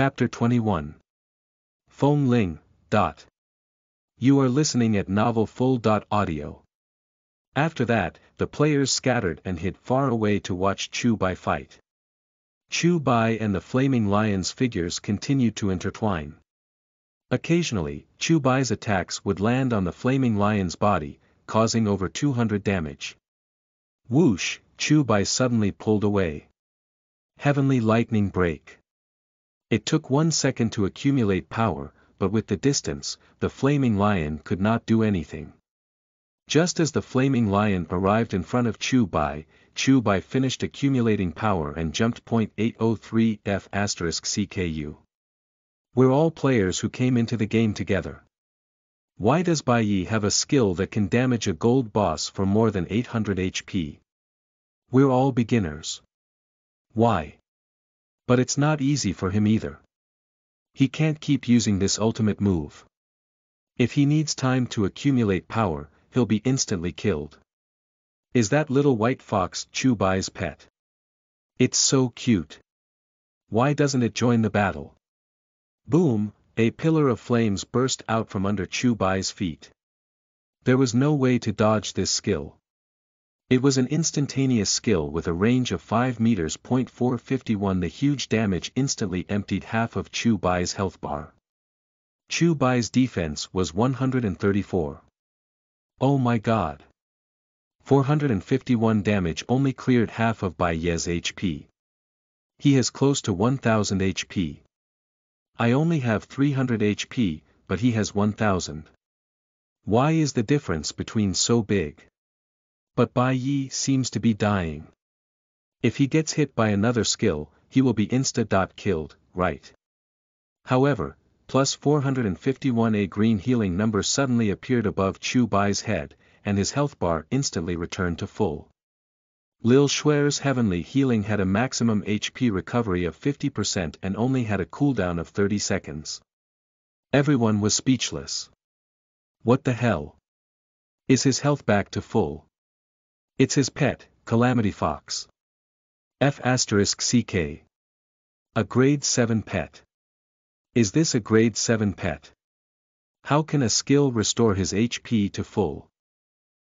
Chapter 21. Feng Ling. You are listening at Novel Full. Audio. After that, the players scattered and hid far away to watch Chu Bai fight. Chu Bai and the Flaming Lion's figures continued to intertwine. Occasionally, Chu Bai's attacks would land on the Flaming Lion's body, causing over 200 damage. Whoosh, Chu Bai suddenly pulled away. Heavenly Lightning Break. It took 1 second to accumulate power, but with the distance, the Flaming Lion could not do anything. Just as the Flaming Lion arrived in front of Chu Bai finished accumulating power and jumped. 803 F***CKU. We're all players who came into the game together. Why does Bai Yi have a skill that can damage a gold boss for more than 800 HP? We're all beginners. Why? But it's not easy for him either. He can't keep using this ultimate move. If he needs time to accumulate power, he'll be instantly killed. Is that little white fox Chu Bai's pet? It's so cute. Why doesn't it join the battle? Boom, a pillar of flames burst out from under Chu Bai's feet. There was no way to dodge this skill. It was an instantaneous skill with a range of 5 meters. 451. The huge damage instantly emptied half of Chu Bai's health bar. Chu Bai's defense was 134. Oh my god. 451 damage only cleared half of Bai Ye's HP. He has close to 1000 HP. I only have 300 HP, but he has 1000. Why is the difference between so big? But Bai Yi seems to be dying. If he gets hit by another skill, he will be insta-killed, right? However, plus 451. A green healing number suddenly appeared above Chu Bai's head, and his health bar instantly returned to full. Lil Shuer's heavenly healing had a maximum HP recovery of 50% and only had a cooldown of 30 seconds. Everyone was speechless. What the hell? Is his health back to full? It's his pet, Calamity Fox. F***CK. A grade 7 pet. Is this a grade 7 pet? How can a skill restore his HP to full?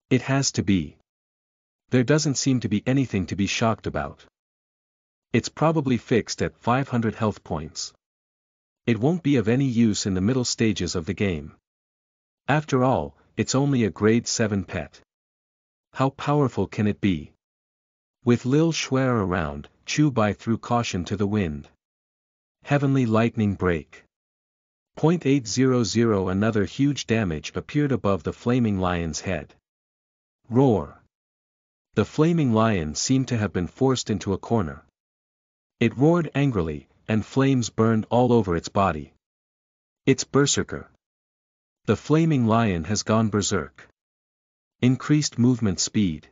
It has to be. There doesn't seem to be anything to be shocked about. It's probably fixed at 500 health points. It won't be of any use in the middle stages of the game. After all, it's only a grade 7 pet. How powerful can it be? With Lil Shuer around, Chu Bai threw caution to the wind. Heavenly Lightning Break. 800. Another huge damage appeared above the Flaming Lion's head. Roar. The Flaming Lion seemed to have been forced into a corner. It roared angrily, and flames burned all over its body. It's Berserker. The Flaming Lion has gone berserk. Increased movement speed.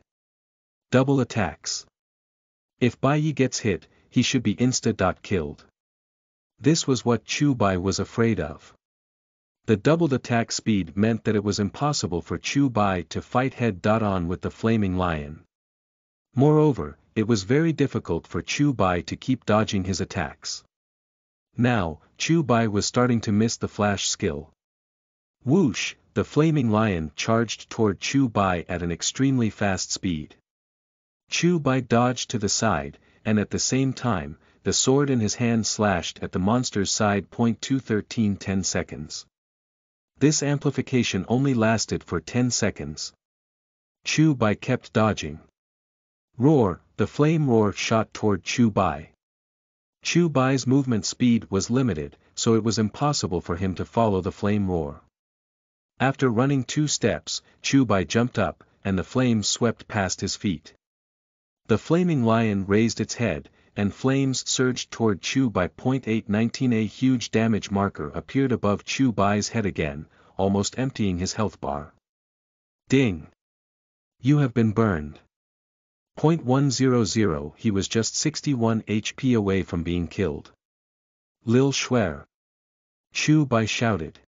Double attacks. If Bai Yi gets hit, he should be insta-killed. This was what Chu Bai was afraid of. The doubled attack speed meant that it was impossible for Chu Bai to fight head-on with the Flaming Lion. Moreover, it was very difficult for Chu Bai to keep dodging his attacks. Now, Chu Bai was starting to miss the flash skill. Whoosh, the Flaming Lion charged toward Chu Bai at an extremely fast speed. Chu Bai dodged to the side, and at the same time, the sword in his hand slashed at the monster's side. 213. 10 seconds. This amplification only lasted for 10 seconds. Chu Bai kept dodging. Roar, the flame roar shot toward Chu Bai. Chu Bai's movement speed was limited, so it was impossible for him to follow the flame roar. After running 2 steps, Chu Bai jumped up, and the flames swept past his feet. The Flaming Lion raised its head, and flames surged toward Chu Bai. 819. A huge damage marker appeared above Chu Bai's head again, almost emptying his health bar. Ding! You have been burned. 100. He was just 61 HP away from being killed. Lil Shuer. Chu Bai shouted.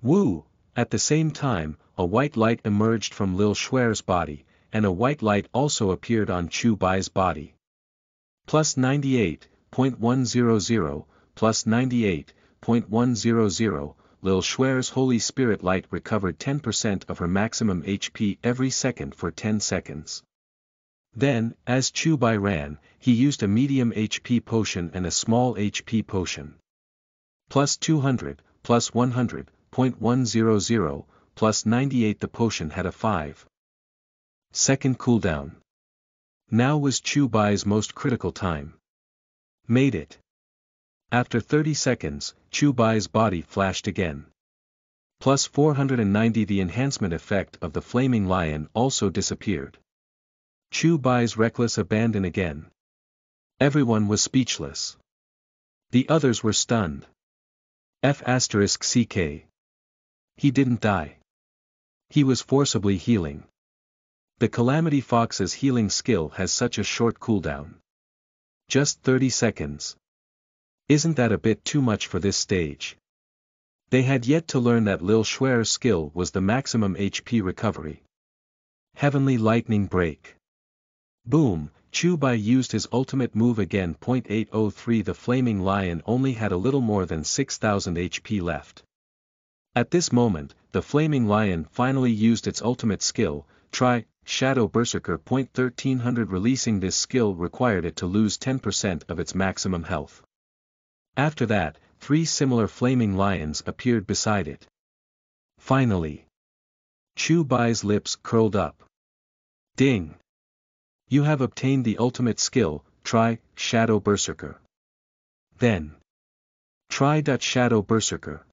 Woo! At the same time, a white light emerged from Lil Shuer's body, and a white light also appeared on Chu Bai's body. Plus 98.100, plus 98.100, Lil Schwer's Holy Spirit Light recovered 10% of her maximum HP every second for 10 seconds. Then, as Chubai ran, he used a medium HP potion and a small HP potion. Plus 200, plus 100.100, plus 98. The potion had a 5-second cooldown. Now was Chubai's most critical time. Made it. After 30 seconds, Chubai's body flashed again. Plus 490. The enhancement effect of the Flaming Lion also disappeared. Chubai's reckless abandon again. Everyone was speechless. The others were stunned. F***CK. He didn't die. He was forcibly healing. The Calamity Fox's healing skill has such a short cooldown. Just 30 seconds. Isn't that a bit too much for this stage? They had yet to learn that Lil Schwer's skill was the maximum HP recovery. Heavenly Lightning Break. Boom, Chubai used his ultimate move again. .803. The Flaming Lion only had a little more than 6,000 HP left. At this moment, the Flaming Lion finally used its ultimate skill, Shadow Berserker. 1300. Releasing this skill required it to lose 10% of its maximum health. After that, 3 similar Flaming Lions appeared beside it. Finally, Chubai's lips curled up. Ding! You have obtained the ultimate skill, Shadow Berserker. Then, Shadow Berserker.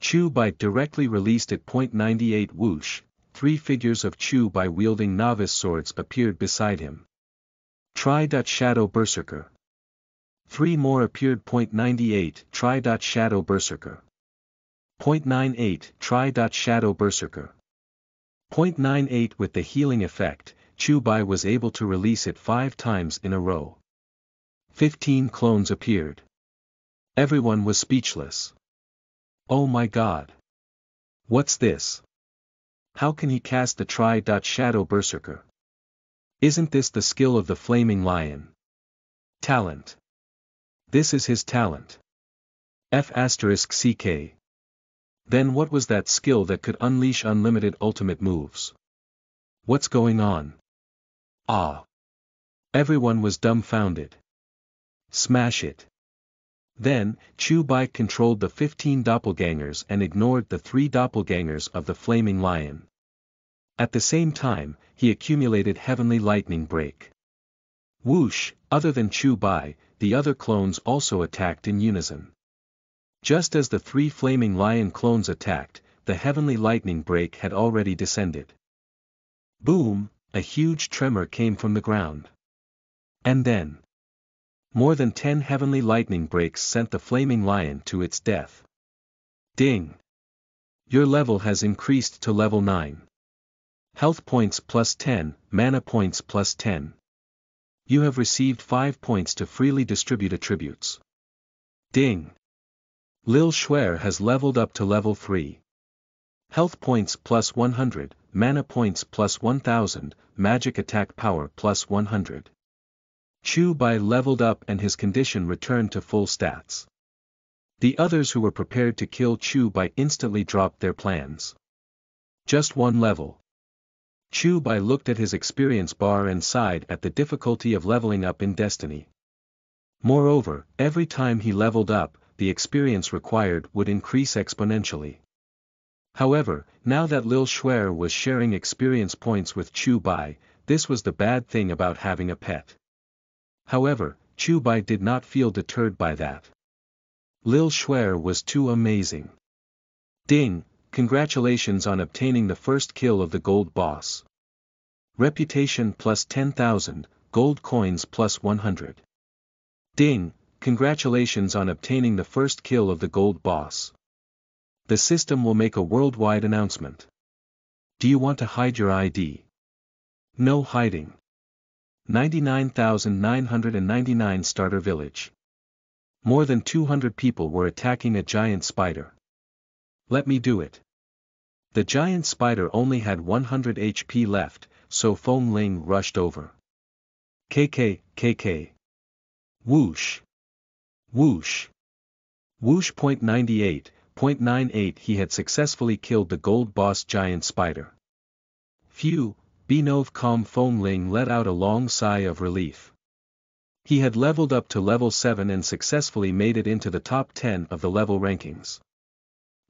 Chubai directly released it. 98. Whoosh, 3 figures of Chubai wielding novice swords appeared beside him. Shadow Berserker. 3 more appeared. 98. Shadow Berserker. 98. Shadow Berserker. 98. With the healing effect, Chubai was able to release it 5 times in a row. 15 clones appeared. Everyone was speechless. Oh my god. What's this? How can he cast the Shadow Berserker? Isn't this the skill of the Flaming Lion? Talent. This is his talent. F***CK. Then what was that skill that could unleash unlimited ultimate moves? What's going on? Ah! Everyone was dumbfounded. Smash it. Then, Chubai controlled the 15 doppelgangers and ignored the 3 doppelgangers of the Flaming Lion. At the same time, he accumulated Heavenly Lightning Break. Whoosh, other than Chubai, the other clones also attacked in unison. Just as the 3 Flaming Lion clones attacked, the Heavenly Lightning Break had already descended. Boom, a huge tremor came from the ground. And then, more than 10 Heavenly Lightning Breaks sent the Flaming Lion to its death. Ding! Your level has increased to level 9. Health points plus 10, mana points plus 10. You have received 5 points to freely distribute attributes. Ding! Lil Schwer has leveled up to level 3. Health points plus 100, mana points plus 1000, magic attack power plus 100. Chubai leveled up and his condition returned to full stats. The others who were prepared to kill Chubai instantly dropped their plans. Just 1 level. Chubai looked at his experience bar and sighed at the difficulty of leveling up in Destiny. Moreover, every time he leveled up, the experience required would increase exponentially. However, now that Lil Schwer was sharing experience points with Chubai, this was the bad thing about having a pet. However, Chubai did not feel deterred by that. Lil Schwer was too amazing. Ding! Congratulations on obtaining the first kill of the gold boss. Reputation plus 10,000, gold coins plus 100. Ding! Congratulations on obtaining the first kill of the gold boss. The system will make a worldwide announcement. Do you want to hide your ID? No hiding. 99,999 Starter Village. More than 200 people were attacking a giant spider. Let me do it. The giant spider only had 100 HP left, so Feng Ling rushed over. KK. Whoosh. Whoosh. Whoosh.98.98 He had successfully killed the gold boss giant spider. Phew, Benov Com Foam Ling let out a long sigh of relief. He had leveled up to level 7 and successfully made it into the top 10 of the level rankings.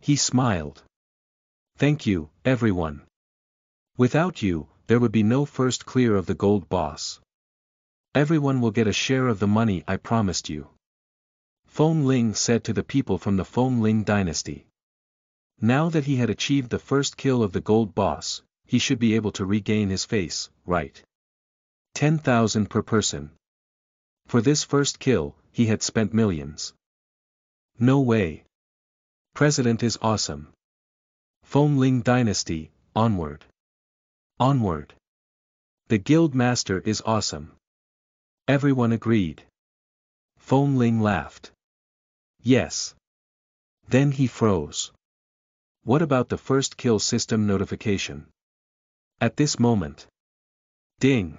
He smiled. Thank you, everyone. Without you, there would be no first clear of the gold boss. Everyone will get a share of the money I promised you. Foam Ling said to the people from the Foam Ling dynasty. Now that he had achieved the first kill of the gold boss, he should be able to regain his face, right? 10,000 per person. For this first kill, he had spent millions. No way. President is awesome. Foam Ling dynasty, onward. Onward. The guild master is awesome. Everyone agreed. Foam Ling laughed. Yes. Then he froze. What about the first kill system notification? At this moment. Ding.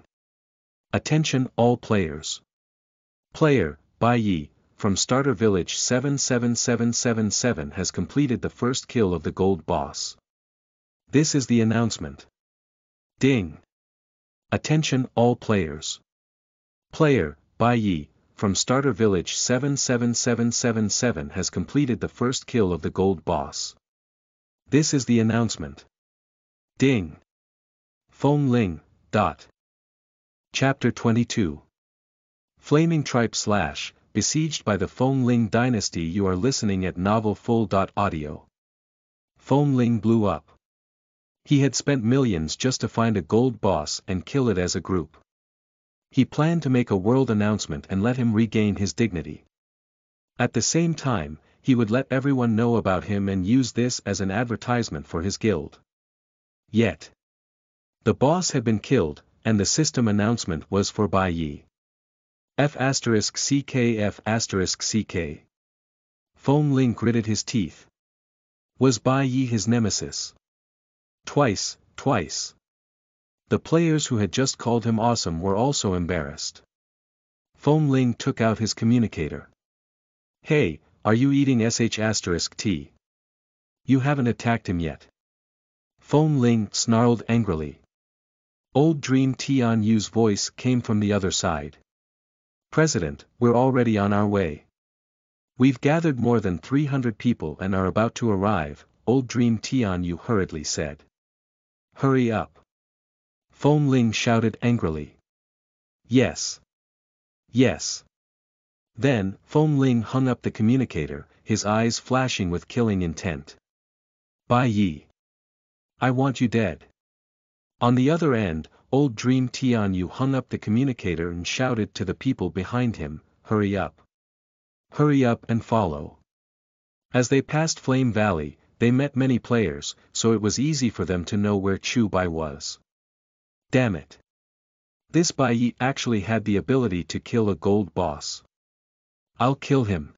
Attention all players. Player, Bai Yi, from Starter Village 77777 has completed the first kill of the gold boss. This is the announcement. Ding. Attention all players. Player, Bai Yi, from Starter Village 77777 has completed the first kill of the gold boss. This is the announcement. Ding. Foam Ling. Chapter 22. Flaming Tripe / Besieged by the Foam Ling dynasty. You are listening at novelfull.audio. Foam Ling blew up. He had spent millions just to find a gold boss and kill it as a group. He planned to make a world announcement and let him regain his dignity. At the same time, he would let everyone know about him and use this as an advertisement for his guild. Yet, the boss had been killed, and the system announcement was for Bai Yi. F***ck. Foam Ling gritted his teeth. Was Bai Yi his nemesis? Twice. The players who had just called him awesome were also embarrassed. Foam Ling took out his communicator. Hey, are you eating sh*t? You haven't attacked him yet. Foam Ling snarled angrily. Old Dream Tian Yu's voice came from the other side. President, we're already on our way. We've gathered more than 300 people and are about to arrive, Old Dream Tian Yu hurriedly said. Hurry up. Foam Ling shouted angrily. Yes. Then, Foam Ling hung up the communicator, his eyes flashing with killing intent. Bai Yi. I want you dead. On the other end, Old Dream Tian Yu hung up the communicator and shouted to the people behind him, hurry up. Hurry up and follow. As they passed Flame Valley, they met many players, so it was easy for them to know where Chu Bai was. Damn it. This Bai Yi actually had the ability to kill a gold boss. I'll kill him.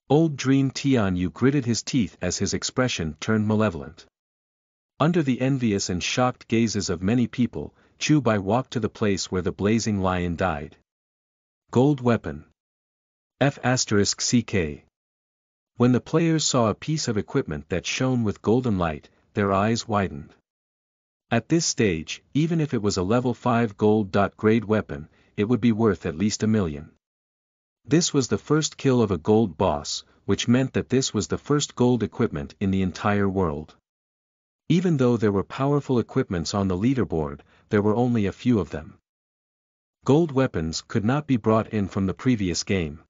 Old Dream Tian Yu gritted his teeth as his expression turned malevolent. Under the envious and shocked gazes of many people, Chu Bai walked to the place where the blazing lion died. Gold weapon. F***ck. When the players saw a piece of equipment that shone with golden light, their eyes widened. At this stage, even if it was a level 5 gold-grade weapon, it would be worth at least $1 million. This was the first kill of a gold boss, which meant that this was the first gold equipment in the entire world. Even though there were powerful equipments on the leaderboard, there were only a few of them. Gold weapons could not be brought in from the previous game.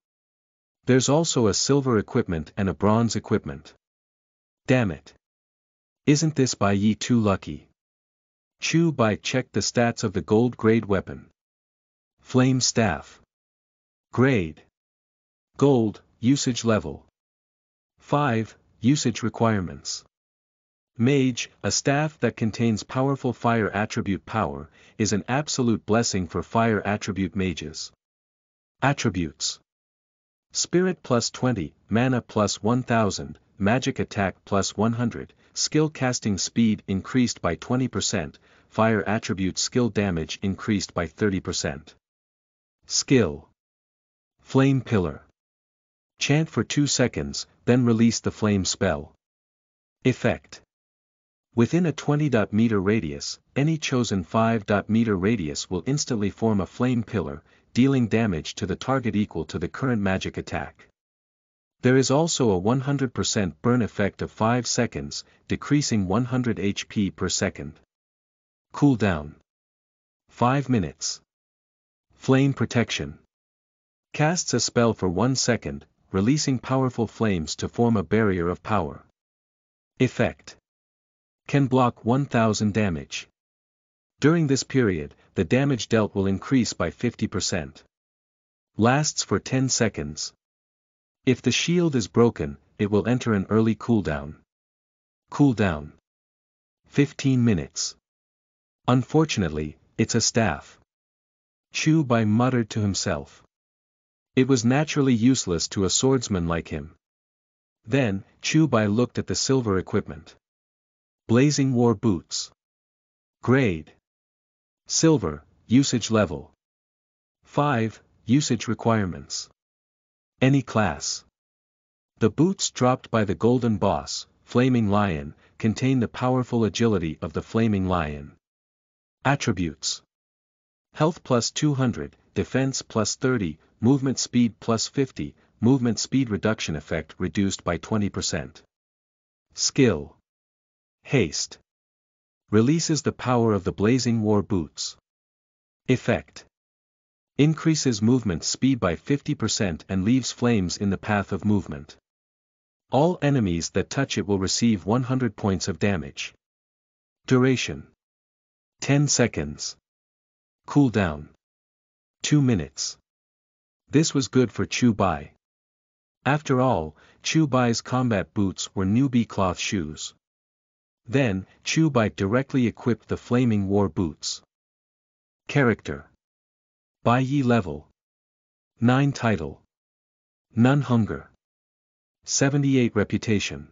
There's also a silver equipment and a bronze equipment. Damn it. Isn't this Bai Yi too lucky? Chu Bai checked the stats of the gold-grade weapon. Flame Staff. Grade. Gold, usage level. 5, usage requirements. Mage, a staff that contains powerful fire attribute power, is an absolute blessing for fire attribute mages. Attributes. Spirit plus 20, mana plus 1000, magic attack plus 100, skill casting speed increased by 20%, fire attribute skill damage increased by 30%. Skill. Flame Pillar. Chant for 2 seconds, then release the flame spell. Effect. Within a 20-meter radius, any chosen 5-meter radius will instantly form a flame pillar, dealing damage to the target equal to the current magic attack. There is also a 100% burn effect of 5 seconds, decreasing 100 HP per second. Cooldown. 5 minutes. Flame protection. Casts a spell for 1 second, releasing powerful flames to form a barrier of power. Effect. Can block 1000 damage. During this period, the damage dealt will increase by 50%. Lasts for 10 seconds. If the shield is broken, it will enter an early cooldown. Cooldown. 15 minutes. Unfortunately, it's a staff. Chu Bai muttered to himself. It was naturally useless to a swordsman like him. Then, Chu Bai looked at the silver equipment. Blazing War Boots. Grade. Silver, usage level. 5, usage requirements. Any class. The boots dropped by the Golden Boss, Flaming Lion, contain the powerful agility of the Flaming Lion. Attributes. Health plus 200, defense plus 30, movement speed plus 50, movement speed reduction effect reduced by 20%. Skill. Haste. Releases the power of the Blazing War Boots. Effect. Increases movement speed by 50% and leaves flames in the path of movement. All enemies that touch it will receive 100 points of damage. Duration. 10 seconds. Cooldown. 2 minutes. This was good for Chu Bai. After all, Chu Bai's combat boots were newbie cloth shoes. Then, Chu Bai directly equipped the Flaming War Boots. Character. Bai Yi level. 9 title. None hunger. 78 reputation.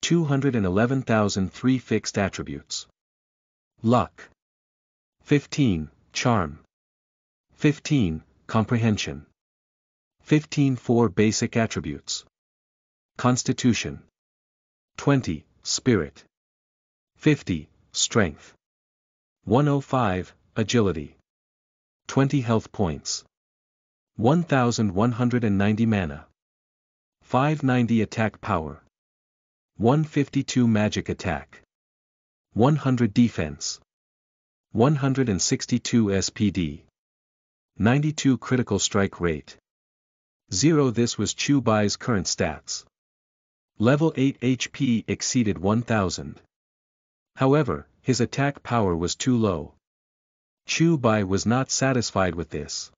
211,003 fixed attributes. Luck. 15, charm. 15, comprehension. 15 4 basic attributes. Constitution. 20, spirit. 50, strength. 105, agility. 20 health points. 1190 mana. 590 attack power. 152 magic attack. 100 defense. 162 SPD. 92 critical strike rate. 0 This was Chu Bai's current stats. Level 8 HP exceeded 1000. However, his attack power was too low. Chu Bai was not satisfied with this.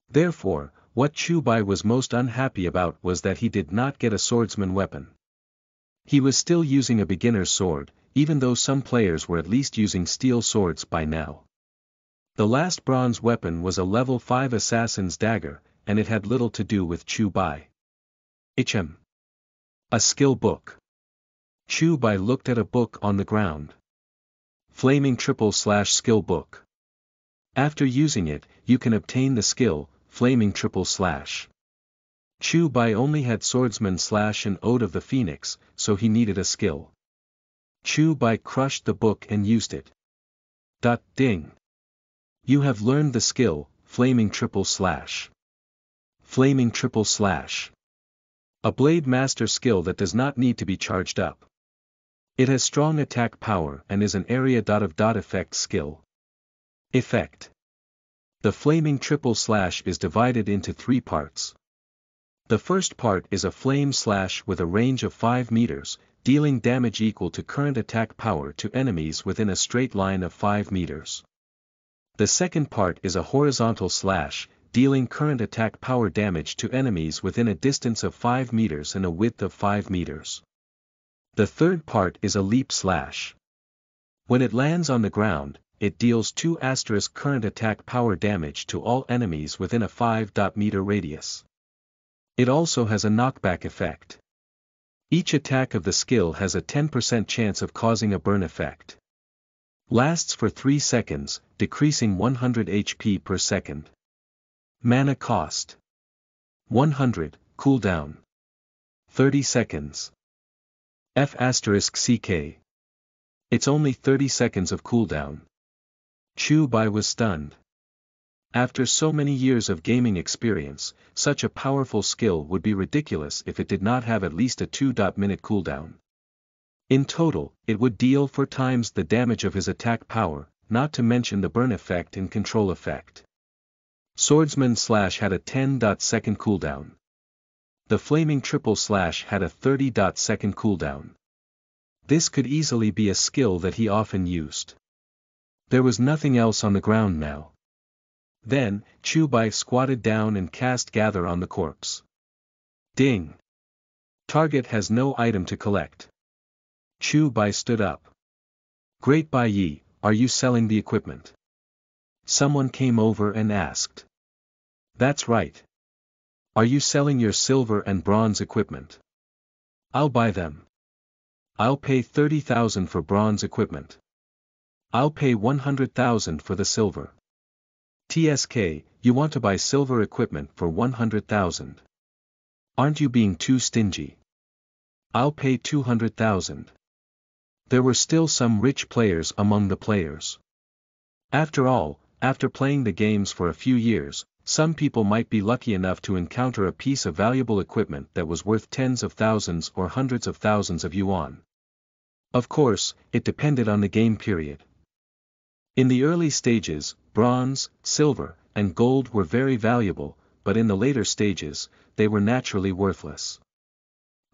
Therefore, what Chu Bai was most unhappy about was that he did not get a swordsman weapon. He was still using a beginner's sword, even though some players were at least using steel swords by now. The last bronze weapon was a level 5 assassin's dagger, and it had little to do with Chu Bai. A skill book. Chu Bai looked at a book on the ground. Flaming // skill book. After using it, you can obtain the skill, Flaming // Chu Bai only had Swordsman / and Ode of the Phoenix, so he needed a skill. Chu Bai crushed the book and used it. Ding. You have learned the skill, Flaming // Flaming // A Blade Master skill that does not need to be charged up. It has strong attack power and is an area of effect skill. Effect. The Flaming // is divided into 3 parts. The first part is a flame slash with a range of 5 meters, dealing damage equal to current attack power to enemies within a straight line of 5 meters. The second part is a horizontal slash, dealing current attack power damage to enemies within a distance of 5 meters and a width of 5 meters. The third part is a leap slash. When it lands on the ground, it deals 2 * current attack power damage to all enemies within a 5-meter radius. It also has a knockback effect. Each attack of the skill has a 10% chance of causing a burn effect. Lasts for 3 seconds, decreasing 100 HP per second. Mana cost. 100, cooldown. 30 seconds. F***CK. It's only 30 seconds of cooldown. Chu Bai was stunned. After so many years of gaming experience, such a powerful skill would be ridiculous if it did not have at least a 2-minute cooldown. In total, it would deal 4 times the damage of his attack power, not to mention the burn effect and control effect. Swordsman Slash had a 10-second cooldown. The Flaming Triple Slash had a 30-second cooldown. This could easily be a skill that he often used. There was nothing else on the ground now. Then, Chu Bai squatted down and cast Gather on the corpse. Ding! Target has no item to collect. Chu Bai stood up. Great Bai Yi, are you selling the equipment? Someone came over and asked. That's right. Are you selling your silver and bronze equipment? I'll buy them. I'll pay 30,000 for bronze equipment. I'll pay 100,000 for the silver. TSK, you want to buy silver equipment for 100,000. Aren't you being too stingy? I'll pay 200,000. There were still some rich players among the players. After all, after playing the games for a few years, some people might be lucky enough to encounter a piece of valuable equipment that was worth tens of thousands or hundreds of thousands of yuan. Of course, it depended on the game period. In the early stages, bronze, silver, and gold were very valuable, but in the later stages, they were naturally worthless.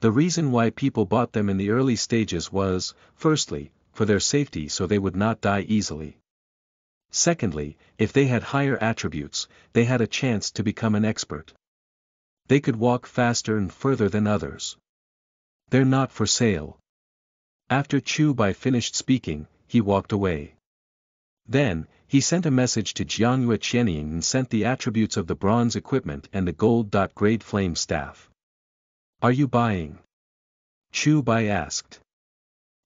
The reason why people bought them in the early stages was, firstly, for their safety so they would not die easily. Secondly, if they had higher attributes, they had a chance to become an expert. They could walk faster and further than others. They're not for sale. After Chu Bai finished speaking, he walked away. Then, he sent a message to Jiangyue Qianying and sent the attributes of the bronze equipment and the gold-grade flame staff. Are you buying? Chu Bai asked.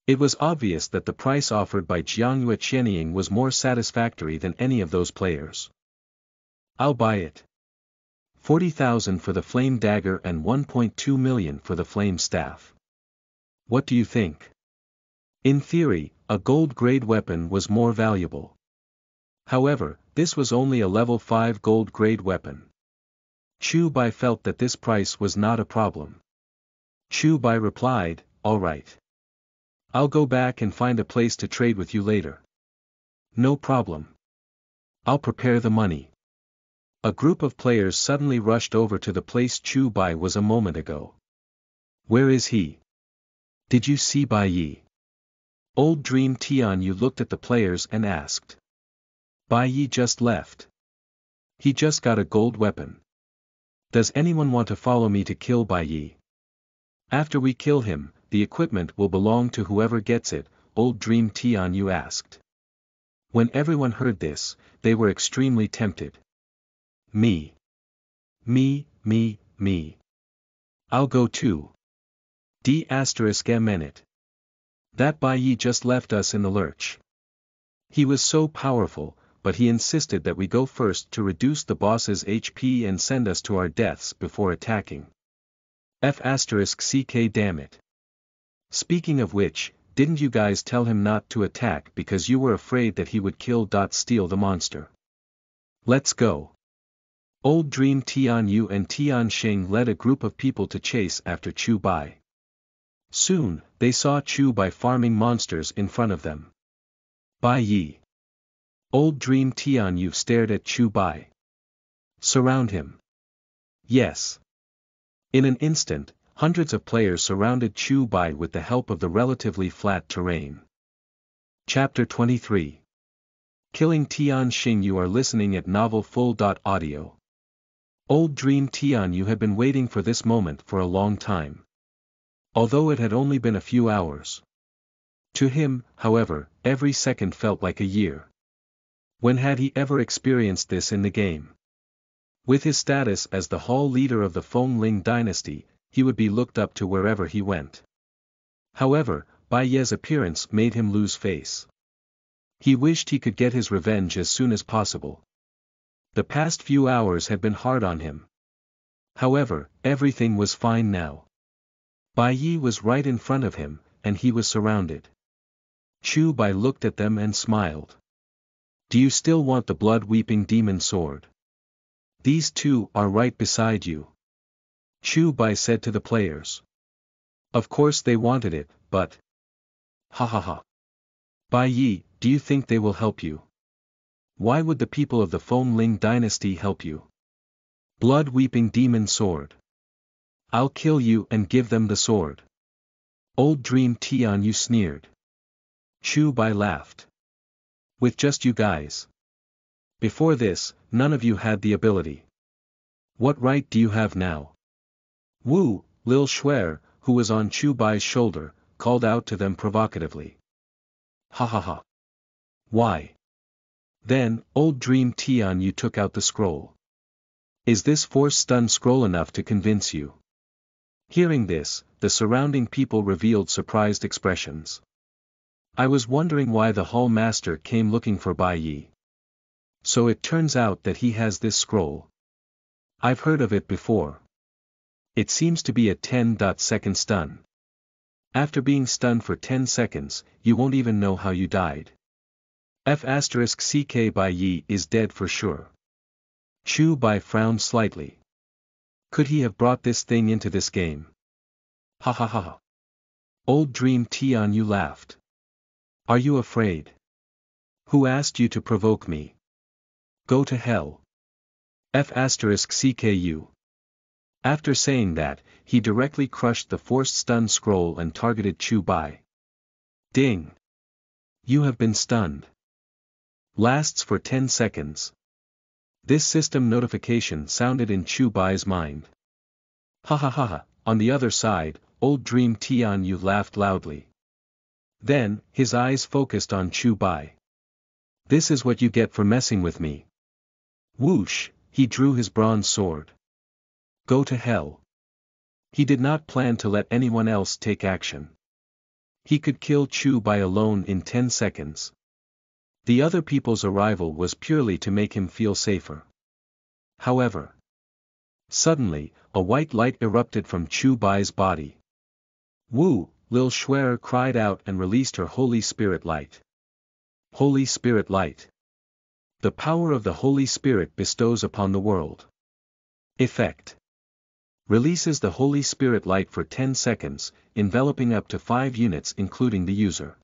It was obvious that the price offered by Jiangyue Qianying was more satisfactory than any of those players. I'll buy it. 40,000 for the flame dagger and 1.2 million for the flame staff. What do you think? In theory, a gold-grade weapon was more valuable. However, this was only a level 5 gold-grade weapon. Chu Bai felt that this price was not a problem. Chu Bai replied, all right. I'll go back and find a place to trade with you later. No problem. I'll prepare the money. A group of players suddenly rushed over to the place Chu Bai was a moment ago. Where is he? Did you see Bai Yi? Old Dream Tianyu looked at the players and asked. Bai Yi just left. He just got a gold weapon. Does anyone want to follow me to kill Bai Yi? After we kill him, the equipment will belong to whoever gets it, Old Dream Tianyu asked. When everyone heard this, they were extremely tempted. Me. I'll go too. D***M. That Bai Yi just left us in the lurch. He was so powerful, but he insisted that we go first to reduce the boss's HP and send us to our deaths before attacking. F***CK damn it. Speaking of which, didn't you guys tell him not to attack because you were afraid that he would steal the monster? Let's go. Old Dream Tianyu and Tianxing led a group of people to chase after Chu Bai. Soon, they saw Chu Bai farming monsters in front of them. Bai Yi. Old Dream Tianyu stared at Chu Bai. Surround him. Yes. In an instant, hundreds of players surrounded Chu Bai with the help of the relatively flat terrain. Chapter 23. Killing Tianxing. You are listening at novelfull.audio. Old Dream Tianyu had been waiting for this moment for a long time. Although it had only been a few hours. To him, however, every second felt like a year. When had he ever experienced this in the game? With his status as the hall leader of the Fengling dynasty, he would be looked up to wherever he went. However, Bai Ye's appearance made him lose face. He wished he could get his revenge as soon as possible. The past few hours had been hard on him. However, everything was fine now. Bai Yi was right in front of him, and he was surrounded. Chu Bai looked at them and smiled. Do you still want the blood-weeping demon sword? These two are right beside you. Chu Bai said to the players. Of course they wanted it, but... Ha ha ha. Bai Yi, do you think they will help you? Why would the people of the Feng Ling dynasty help you? Blood-weeping demon sword. I'll kill you and give them the sword. Old Dream Tianyu sneered. Chu Bai laughed. With just you guys. Before this, none of you had the ability. What right do you have now? Wu, Lil Shuer, who was on Chu Bai's shoulder, called out to them provocatively. Ha ha ha. Why? Then, Old Dream Tianyu took out the scroll. Is this force stun scroll enough to convince you? Hearing this, the surrounding people revealed surprised expressions. I was wondering why the Hall Master came looking for Bai Yi. So it turns out that he has this scroll. I've heard of it before. It seems to be a 10-second stun. After being stunned for 10 seconds, you won't even know how you died. F***ck Bai Yi is dead for sure. Chu Bai frowned slightly. Could he have brought this thing into this game? Ha ha ha ha. Old Dream Tianyu laughed. Are you afraid? Who asked you to provoke me? Go to hell. F***cku. After saying that, he directly crushed the forced stun scroll and targeted Chu Bai. Ding. You have been stunned. Lasts for 10 seconds. This system notification sounded in Chu Bai's mind. Ha ha ha ha. On the other side, Old Dream Tianyu laughed loudly. Then, his eyes focused on Chu Bai. This is what you get for messing with me. Whoosh, he drew his bronze sword. Go to hell. He did not plan to let anyone else take action. He could kill Chu Bai alone in 10 seconds. The other people's arrival was purely to make him feel safer. However, suddenly, a white light erupted from Chu Bai's body. Wu, Lil Shuer cried out and released her Holy Spirit light. Holy Spirit light. The power of the Holy Spirit bestows upon the world. Effect. Releases the Holy Spirit light for 10 seconds, enveloping up to 5 units including the user.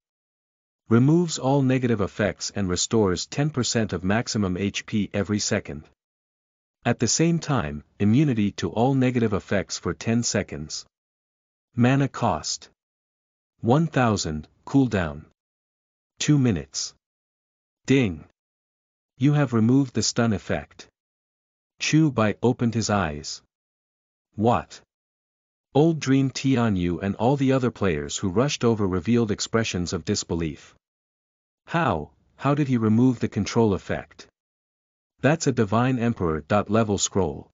Removes all negative effects and restores 10% of maximum HP every second. At the same time, immunity to all negative effects for 10 seconds. Mana cost. 1000, cooldown. 2 minutes. Ding. You have removed the stun effect. Chu Bai opened his eyes. What? Old Dream Tianyu and all the other players who rushed over revealed expressions of disbelief. How did he remove the control effect? That's a Divine Emperor level scroll.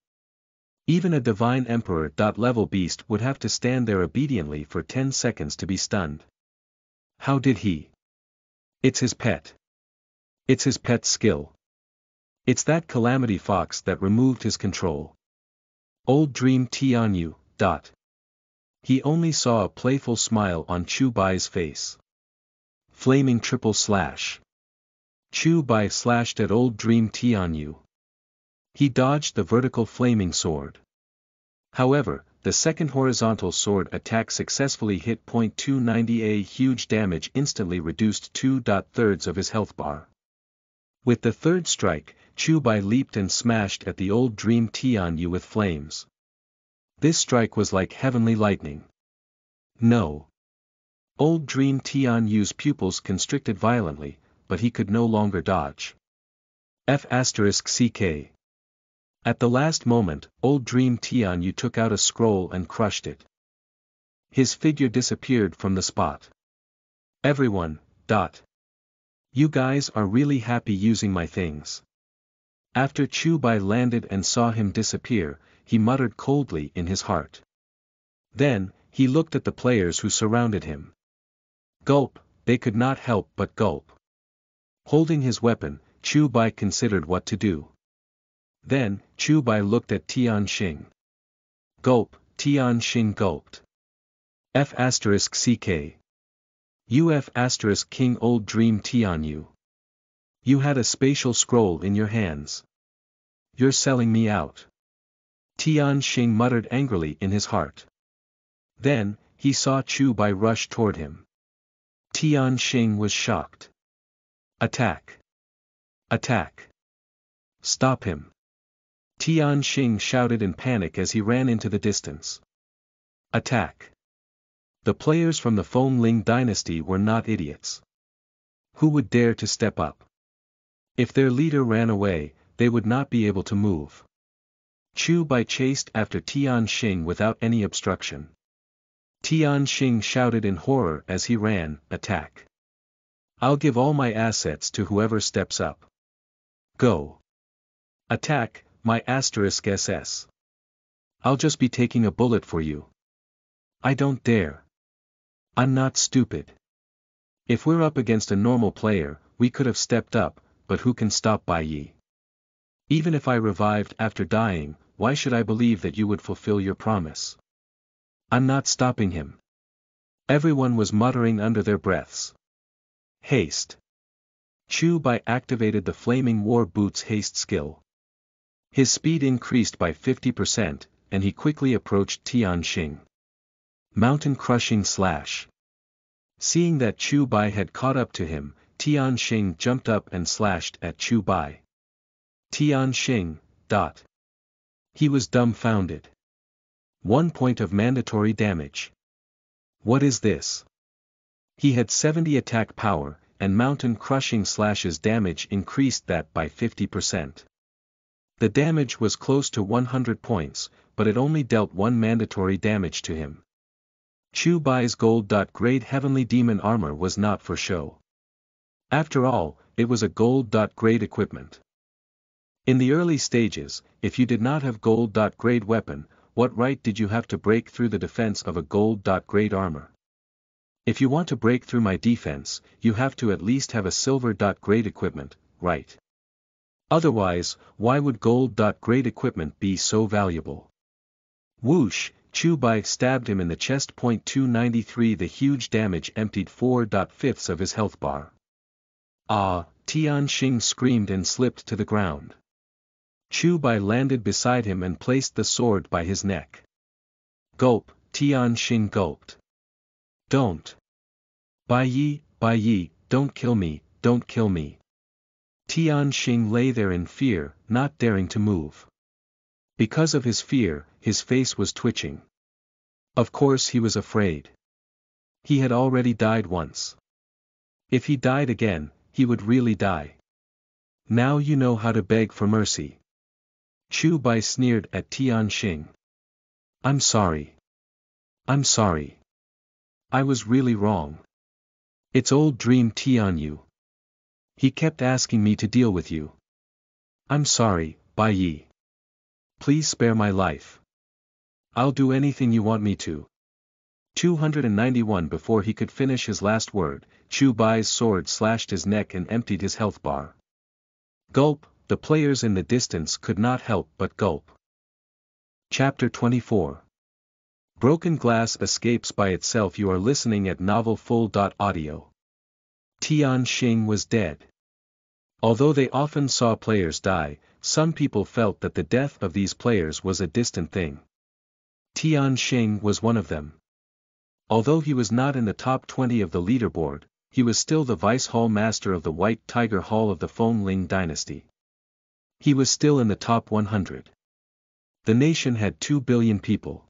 Even a Divine Emperor level beast would have to stand there obediently for 10 seconds to be stunned. How did he? It's his pet. It's his pet skill. It's that Calamity Fox that removed his control. Old Dream Tianyu. He only saw a playful smile on Chu Bai's face. Flaming triple slash. Chu Bai slashed at Old Dream Tianyu. He dodged the vertical flaming sword. However, the second horizontal sword attack successfully hit .290 huge damage instantly reduced 2/3 of his health bar. With the third strike, Chu Bai leaped and smashed at the Old Dream Tianyu with flames. This strike was like heavenly lightning. No. Old Dream Tianyu's pupils constricted violently, but he could no longer dodge. F***ck. At the last moment, Old Dream Tianyu took out a scroll and crushed it. His figure disappeared from the spot. Everyone. You guys are really happy using my things. After Chu Bai landed and saw him disappear, he muttered coldly in his heart. Then, he looked at the players who surrounded him. Gulp, they could not help but gulp. Holding his weapon, Chu Bai considered what to do. Then, Chu Bai looked at Tian Xing. Gulp, Tian Xing gulped. F*CK. UF*, King Old Dream Tian Yu. You had a spatial scroll in your hands. You're selling me out. Tian Xing muttered angrily in his heart. Then, he saw Chu Bai rush toward him. Tian Xing was shocked. Attack! Attack! Stop him! Tian Xing shouted in panic as he ran into the distance. Attack! The players from the Feng Ling dynasty were not idiots. Who would dare to step up? If their leader ran away, they would not be able to move. Chu Bai chased after Tian Xing without any obstruction. Tian Xing shouted in horror as he ran, attack! I'll give all my assets to whoever steps up. Go! Attack, my *SS. I'll just be taking a bullet for you. I don't dare. I'm not stupid. If we're up against a normal player, we could have stepped up, but who can stop Bai Yi? Even if I revived after dying, why should I believe that you would fulfill your promise? I'm not stopping him. Everyone was muttering under their breaths. Haste. Chu Bai activated the Flaming War Boots haste skill. His speed increased by 50%, and he quickly approached Tian Xing. Mountain Crushing Slash. Seeing that Chu Bai had caught up to him, Tian Xing jumped up and slashed at Chu Bai. Tian Xing. He was dumbfounded. 1 point of mandatory damage. What is this? He had 70 attack power, and Mountain Crushing Slash's damage increased that by 50%. The damage was close to 100 points, but it only dealt 1 mandatory damage to him. Chu Bai's gold-grade Heavenly Demon armor was not for show. After all, it was a gold-grade equipment. In the early stages, if you did not have gold-grade weapon, what right did you have to break through the defense of a gold-grade armor? If you want to break through my defense, you have to at least have a silver-grade equipment, right? Otherwise, why would gold-grade equipment be so valuable? Whoosh, Chu Bai stabbed him in the chest. .293 The huge damage emptied 4/5 of his health bar. Ah, Tian Xing screamed and slipped to the ground. Chu Bai landed beside him and placed the sword by his neck. Gulp, Tian Xing gulped. Don't. Bai Yi, don't kill me, don't kill me. Tian Xing lay there in fear, not daring to move. Because of his fear, his face was twitching. Of course he was afraid. He had already died once. If he died again, he would really die. Now you know how to beg for mercy. Chu Bai sneered at Tian Xing. I'm sorry. I'm sorry. I was really wrong. It's Old Dream Tian Yu. He kept asking me to deal with you. I'm sorry, Bai Yi. Please spare my life. I'll do anything you want me to. 291 Before he could finish his last word, Chu Bai's sword slashed his neck and emptied his health bar. Gulp, the players in the distance could not help but gulp. Chapter 24. Broken glass escapes by itself. You are listening at novelfull.audio. Tian Xing was dead. Although they often saw players die, some people felt that the death of these players was a distant thing. Tian Xing was one of them. Although he was not in the top 20 of the leaderboard, he was still the Vice Hall Master of the White Tiger Hall of the Feng Ling dynasty. He was still in the top 100. The nation had 2 billion people.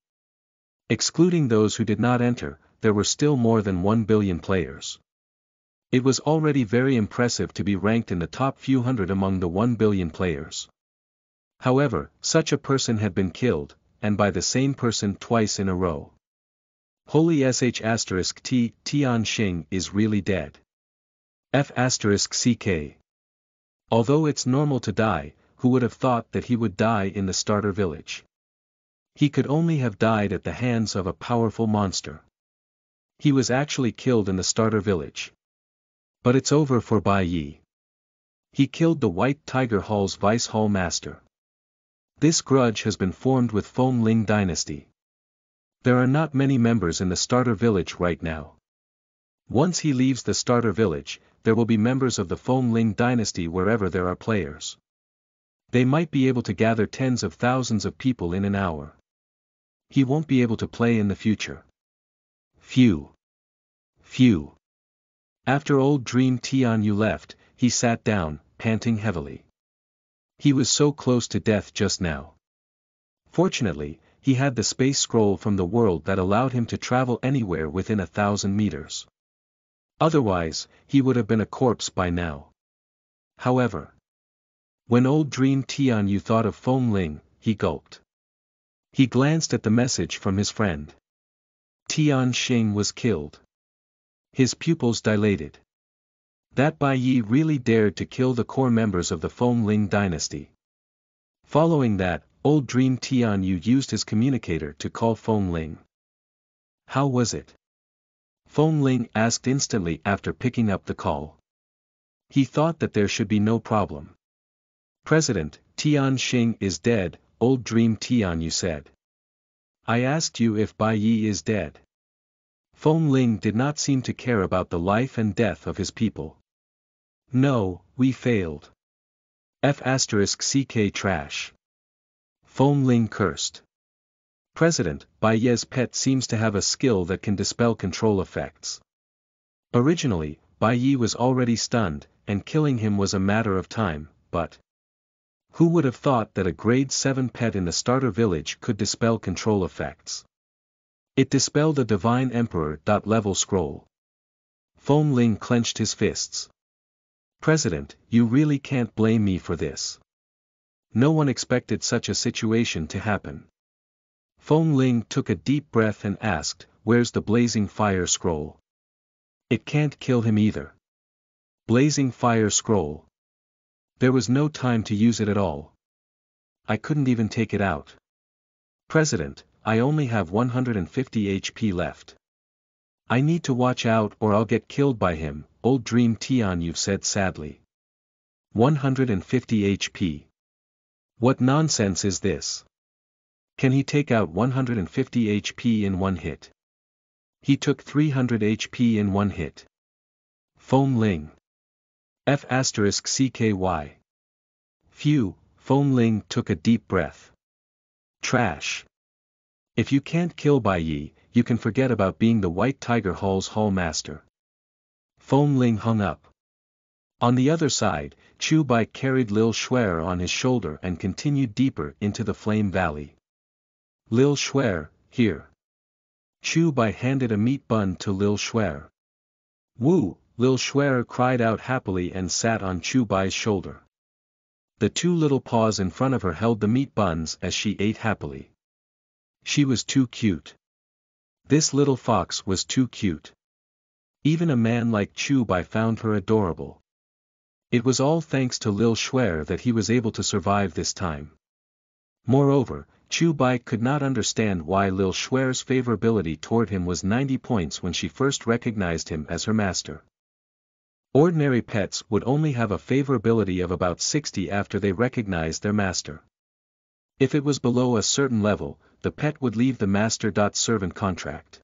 Excluding those who did not enter, there were still more than 1 billion players. It was already very impressive to be ranked in the top few hundred among the 1 billion players. However, such a person had been killed, and by the same person twice in a row. Holy *T, Tian Xing is really dead. F*CK. Although it's normal to die, who would have thought that he would die in the starter village? He could only have died at the hands of a powerful monster. He was actually killed in the starter village. But it's over for Bai Yi. He killed the White Tiger Hall's Vice Hall Master. This grudge has been formed with Feng Ling dynasty. There are not many members in the starter village right now. Once he leaves the starter village, there will be members of the Feng Ling dynasty wherever there are players. They might be able to gather tens of thousands of people in an hour. He won't be able to play in the future. Phew. Phew. After old Dream Tianyu left, he sat down, panting heavily. He was so close to death just now. Fortunately, he had the space scroll from the world that allowed him to travel anywhere within 1,000 meters. Otherwise, he would have been a corpse by now. However, when old Dream Tianyu thought of Feng Ling, he gulped. He glanced at the message from his friend. Tian Xing was killed. His pupils dilated. That Bai Yi really dared to kill the core members of the Feng Ling dynasty. Following that, old Dream Tianyu used his communicator to call Feng Ling. How was it? Feng Ling asked instantly after picking up the call. He thought that there should be no problem. President, Tian Xing is dead, old Dream Tianyu said. I asked you if Bai Yi is dead. Feng Ling did not seem to care about the life and death of his people. No, we failed. F***ck trash. Feng Ling cursed. President, Bai Ye's pet seems to have a skill that can dispel control effects. Originally, Bai Yi was already stunned, and killing him was a matter of time, but who would have thought that a grade 7 pet in the starter village could dispel control effects? It dispelled a Divine Emperor. Level scroll. Feng Ling clenched his fists. President, you really can't blame me for this. No one expected such a situation to happen. Feng Ling took a deep breath and asked, where's the Blazing Fire Scroll? It can't kill him either. Blazing Fire Scroll. There was no time to use it at all. I couldn't even take it out. President, I only have 150 HP left. I need to watch out or I'll get killed by him, old Dream Tianyu said sadly. 150 HP. What nonsense is this? Can he take out 150 HP in one hit? He took 300 HP in one hit. Feng Ling. F***cky. Phew, Feng Ling took a deep breath. Trash. If you can't kill Bai Yi, you can forget about being the White Tiger Hall's Hall Master. Feng Ling hung up. On the other side, Chu Bai carried Lil Shuer on his shoulder and continued deeper into the Flame Valley. Lil Shuer, here. Chu Bai handed a meat bun to Lil Shuer. Woo, Lil Shuer cried out happily and sat on Chu Bai's shoulder. The two little paws in front of her held the meat buns as she ate happily. She was too cute. This little fox was too cute. Even a man like Chu Bai found her adorable. It was all thanks to Lil Shuer that he was able to survive this time. Moreover, Chu Bai could not understand why Lil Shuer's favorability toward him was 90 points when she first recognized him as her master. Ordinary pets would only have a favorability of about 60 after they recognized their master. If it was below a certain level, the pet would leave the master-servant contract.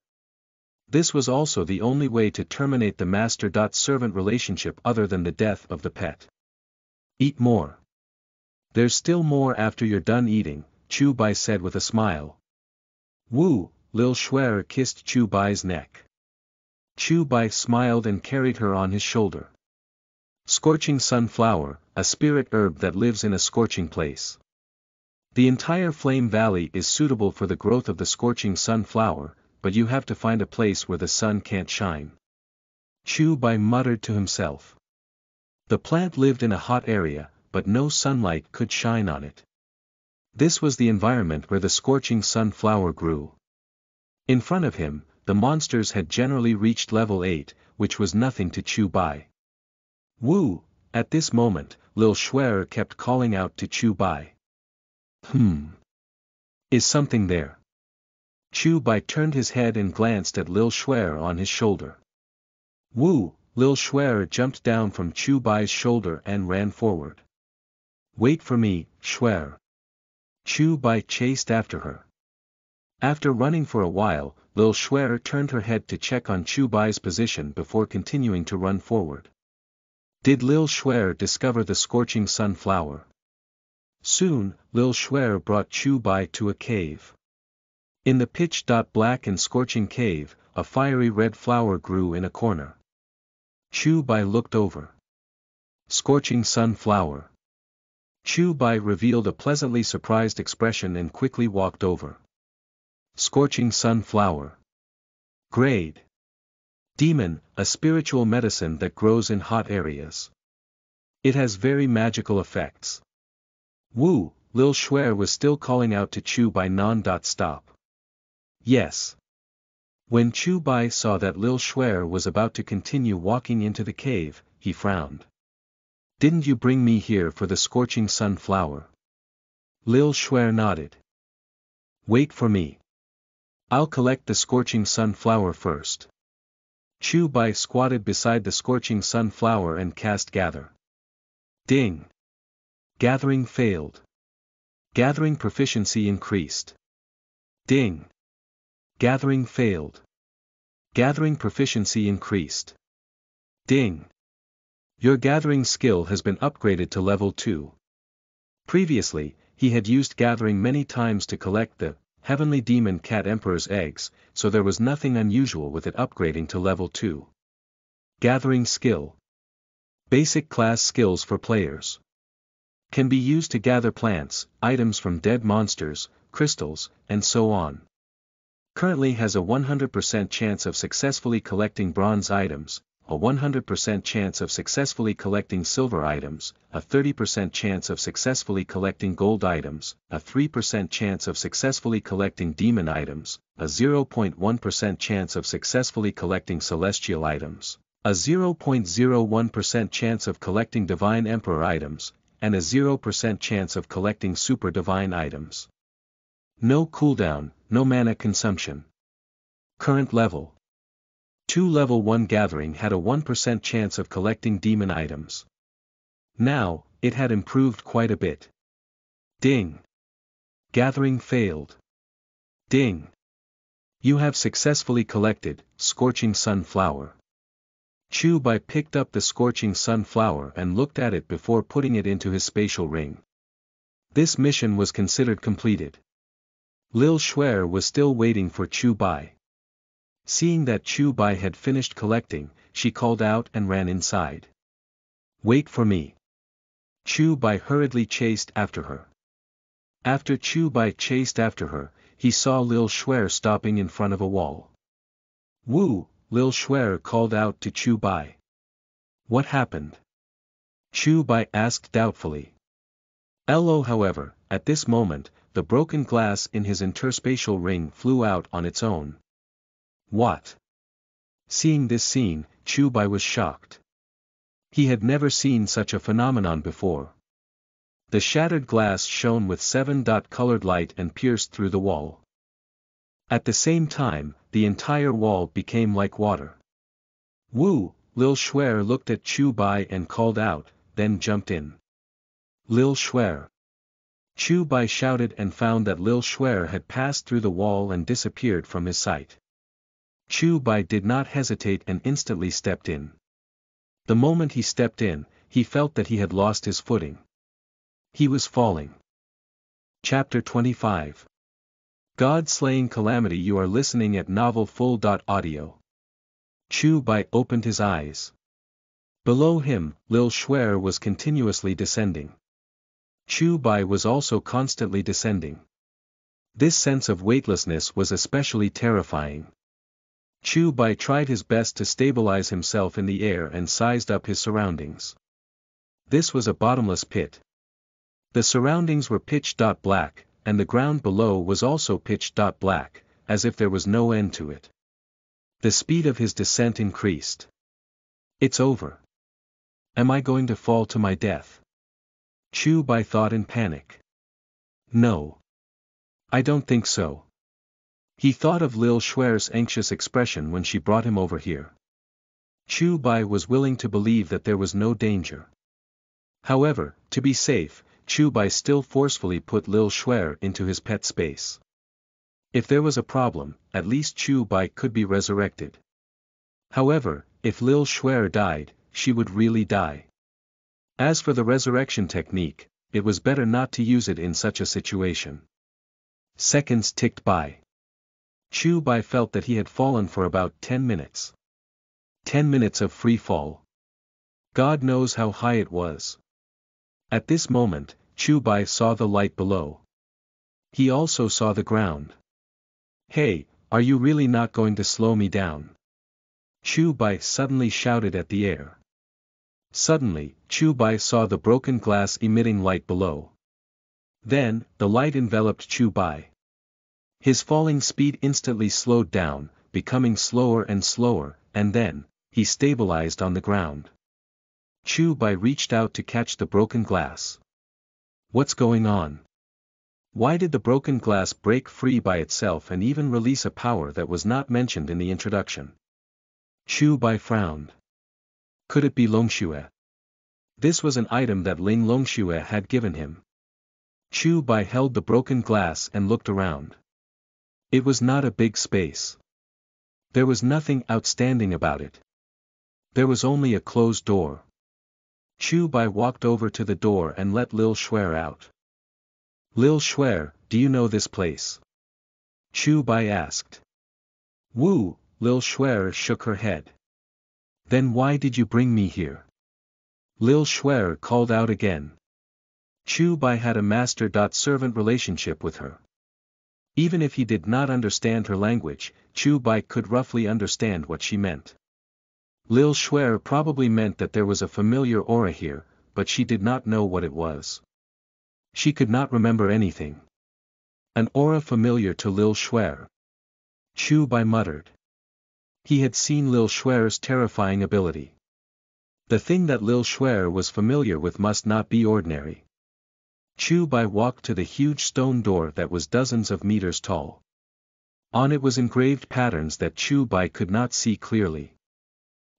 This was also the only way to terminate the master-servant relationship other than the death of the pet. Eat more. There's still more after you're done eating, Chu Bai said with a smile. Woo, Lil Shuer kissed Chu Bai's neck. Chu Bai smiled and carried her on his shoulder. Scorching sunflower, a spirit herb that lives in a scorching place. The entire Flame Valley is suitable for the growth of the scorching sunflower, but you have to find a place where the sun can't shine. Chu Bai muttered to himself. The plant lived in a hot area, but no sunlight could shine on it. This was the environment where the scorching sunflower grew. In front of him, the monsters had generally reached level 8, which was nothing to Chu Bai. Woo, at this moment, Lil Shuer kept calling out to Chu Bai. Is something there? Chu Bai turned his head and glanced at Lil Shuer on his shoulder. Woo, Lil Shuer jumped down from Chu Bai's shoulder and ran forward. Wait for me, Shuer. Chu Bai chased after her. After running for a while, Lil Shuer turned her head to check on Chu Bai's position before continuing to run forward. Did Lil Shuer discover the scorching sunflower? Soon, Lil Shuer brought Chu Bai to a cave. In the pitch-black and scorching cave, a fiery red flower grew in a corner. Chu Bai looked over. Scorching sunflower. Chu Bai revealed a pleasantly surprised expression and quickly walked over. Scorching sunflower. Grade. Demon, a spiritual medicine that grows in hot areas. It has very magical effects. Woo, Lil Shuer was still calling out to Chu Bai non-stop. Yes. When Chu Bai saw that Lil Shuer was about to continue walking into the cave, he frowned. Didn't you bring me here for the scorching sunflower? Lil Shuer nodded. Wait for me. I'll collect the scorching sunflower first. Chu Bai squatted beside the scorching sunflower and cast Gather. Ding. Gathering failed. Gathering proficiency increased. Ding. Gathering failed. Gathering proficiency increased. Ding. Your gathering skill has been upgraded to level 2. Previously, he had used gathering many times to collect the Heavenly Demon Cat Emperor's eggs, so there was nothing unusual with it upgrading to level 2. Gathering skill. Basic class skills for players. Can be used to gather plants, items from dead monsters, crystals, and so on. Currently has a 100% chance of successfully collecting bronze items, a 100% chance of successfully collecting silver items, a 30% chance of successfully collecting gold items, a 3% chance of successfully collecting demon items, a 0.1% chance of successfully collecting celestial items, a 0.01% chance of collecting divine emperor items, and a 0% chance of collecting super divine items. No cooldown, no mana consumption. Current level. 2 level 1 gathering had a 1% chance of collecting demon items. Now, it had improved quite a bit. Ding. Gathering failed. Ding. You have successfully collected scorching sunflower. Chu Bai picked up the scorching sunflower and looked at it before putting it into his spatial ring. This mission was considered completed. Lil Shuer was still waiting for Chu Bai. Seeing that Chu Bai had finished collecting, she called out and ran inside. Wait for me. Chu Bai hurriedly chased after her. After Chu Bai chased after her, he saw Lil Shuer stopping in front of a wall. Woo, Lil Shuer called out to Chu Bai. What happened? Chu Bai asked doubtfully. However, at this moment, the broken glass in his interspatial ring flew out on its own. What? Seeing this scene, Chu Bai was shocked. He had never seen such a phenomenon before. The shattered glass shone with 7-colored light and pierced through the wall. At the same time, the entire wall became like water. Woo, Lil Shuer looked at Chu Bai and called out, then jumped in. Lil Shuer. Chu Bai shouted and found that Lil Shuer had passed through the wall and disappeared from his sight. Chu Bai did not hesitate and instantly stepped in. The moment he stepped in, he felt that he had lost his footing. He was falling. Chapter 25. God-Slaying Calamity. You are listening at novelfull.audio. Chu Bai opened his eyes. Below him, Lil Shuer was continuously descending. Chu Bai was also constantly descending. This sense of weightlessness was especially terrifying. Chu Bai tried his best to stabilize himself in the air and sized up his surroundings. This was a bottomless pit. The surroundings were pitch-black, and the ground below was also pitch-black, as if there was no end to it. The speed of his descent increased. It's over. Am I going to fall to my death? Chu Bai thought in panic. No. I don't think so. He thought of Lil Shuer's anxious expression when she brought him over here. Chu Bai was willing to believe that there was no danger. However, to be safe, Chu Bai still forcefully put Lil Xuer into his pet space. If there was a problem, at least Chu Bai could be resurrected. However, if Lil Xuer died, she would really die. As for the resurrection technique, it was better not to use it in such a situation. Seconds ticked by. Chu Bai felt that he had fallen for about 10 minutes. 10 minutes of free fall. God knows how high it was. At this moment, Chu Bai saw the light below. He also saw the ground. Hey, are you really not going to slow me down? Chu Bai suddenly shouted at the air. Suddenly, Chu Bai saw the broken glass emitting light below. Then, the light enveloped Chu Bai. His falling speed instantly slowed down, becoming slower and slower, and then, he stabilized on the ground. Chu Bai reached out to catch the broken glass. What's going on? Why did the broken glass break free by itself and even release a power that was not mentioned in the introduction? Chu Bai frowned. Could it be Longxue? This was an item that Ling Longxue had given him. Chu Bai held the broken glass and looked around. It was not a big space. There was nothing outstanding about it. There was only a closed door. Chu Bai walked over to the door and let Lil Xuer out. Lil Xuer, do you know this place? Chu Bai asked. Woo, Lil Xuer shook her head. Then why did you bring me here? Lil Xuer called out again. Chu Bai had a master-servant relationship with her. Even if he did not understand her language, Chu Bai could roughly understand what she meant. Lil Xuer probably meant that there was a familiar aura here, but she did not know what it was. She could not remember anything. An aura familiar to Lil Xuer. Chu Bai muttered. He had seen Lil Xuer's terrifying ability. The thing that Lil Xuer was familiar with must not be ordinary. Chu Bai walked to the huge stone door that was dozens of meters tall. On it was engraved patterns that Chu Bai could not see clearly.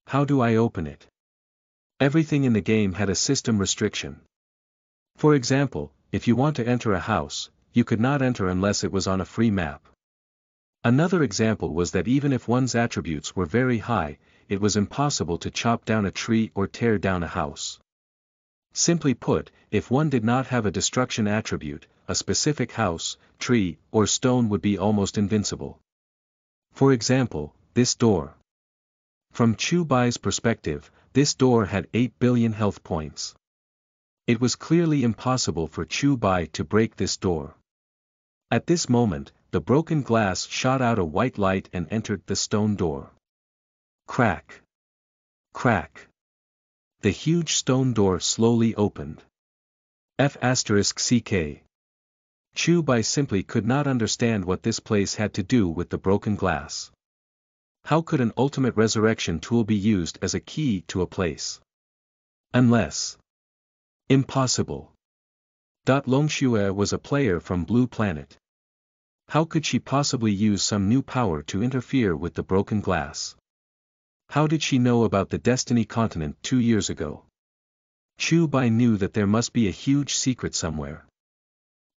How do I open it? Everything in the game had a system restriction. For example, if you want to enter a house, you could not enter unless it was on a free map. Another example was that even if one's attributes were very high, it was impossible to chop down a tree or tear down a house. Simply put, if one did not have a destruction attribute, a specific house, tree, or stone would be almost invincible. For example, this door. From Chu Bai's perspective, this door had 8 billion health points. It was clearly impossible for Chu Bai to break this door. At this moment, the broken glass shot out a white light and entered the stone door. Crack. Crack. The huge stone door slowly opened. F***ck. Chu Bai simply could not understand what this place had to do with the broken glass. How could an ultimate resurrection tool be used as a key to a place? Unless. Impossible. Longxue was a player from Blue Planet. How could she possibly use some new power to interfere with the broken glass? How did she know about the Destiny Continent 2 years ago? Chu Bai knew that there must be a huge secret somewhere.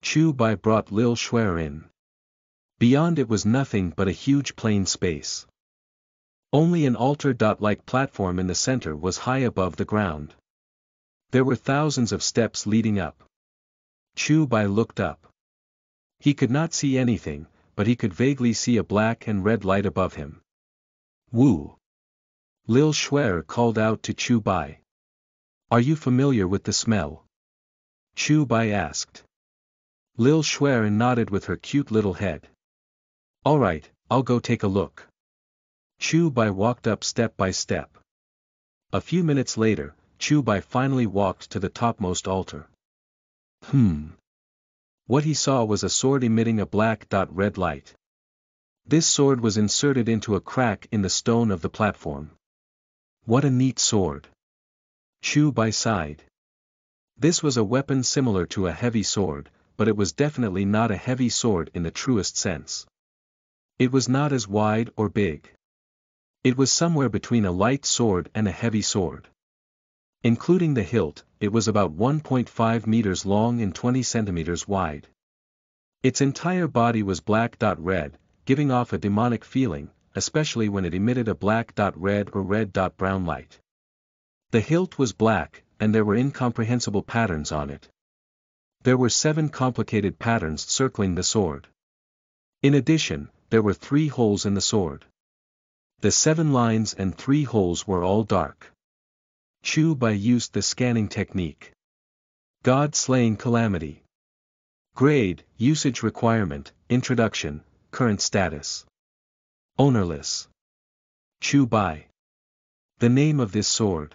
Chu Bai brought Lil Xuer in. Beyond it was nothing but a huge plain space. Only an altar-like platform in the center was high above the ground. There were thousands of steps leading up. Chu Bai looked up. He could not see anything, but he could vaguely see a black and red light above him. Woo! Lil Xuer called out to Chu Bai. Are you familiar with the smell? Chu Bai asked. Lil Xuer nodded with her cute little head. Alright, I'll go take a look. Chu Bai walked up step by step. A few minutes later, Chu Bai finally walked to the topmost altar. What he saw was a sword emitting a black-red light. This sword was inserted into a crack in the stone of the platform. What a neat sword. Chu Bai sighed. This was a weapon similar to a heavy sword, but it was definitely not a heavy sword in the truest sense. It was not as wide or big. It was somewhere between a light sword and a heavy sword. Including the hilt, it was about 1.5 meters long and 20 centimeters wide. Its entire body was black-red, giving off a demonic feeling, especially when it emitted a black-red or red-brown light. The hilt was black, and there were incomprehensible patterns on it. There were 7 complicated patterns circling the sword. In addition, there were 3 holes in the sword. The 7 lines and 3 holes were all dark. Chu Bai used the scanning technique. God-slaying calamity. Grade, usage requirement, introduction, current status. Ownerless. Chu Bai. The name of this sword.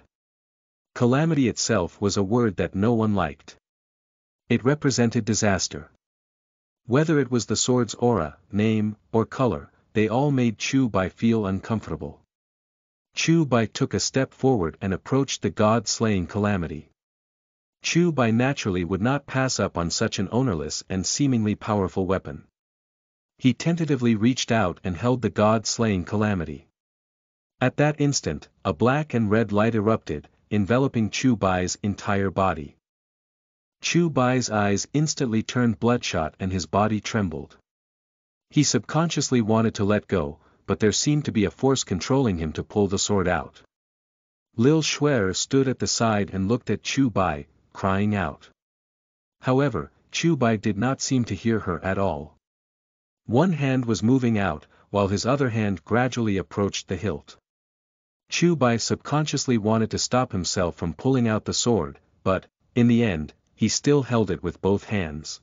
Calamity itself was a word that no one liked. It represented disaster. Whether it was the sword's aura, name, or color, they all made Chu Bai feel uncomfortable. Chu Bai took a step forward and approached the god-slaying calamity. Chu Bai naturally would not pass up on such an ownerless and seemingly powerful weapon. He tentatively reached out and held the god-slaying calamity. At that instant, a black and red light erupted, enveloping Chu Bai's entire body. Chu Bai's eyes instantly turned bloodshot and his body trembled. He subconsciously wanted to let go, but there seemed to be a force controlling him to pull the sword out. Lil Shuer stood at the side and looked at Chu Bai, crying out. However, Chu Bai did not seem to hear her at all. One hand was moving out, while his other hand gradually approached the hilt. Chu Bai subconsciously wanted to stop himself from pulling out the sword, but, in the end, he still held it with both hands.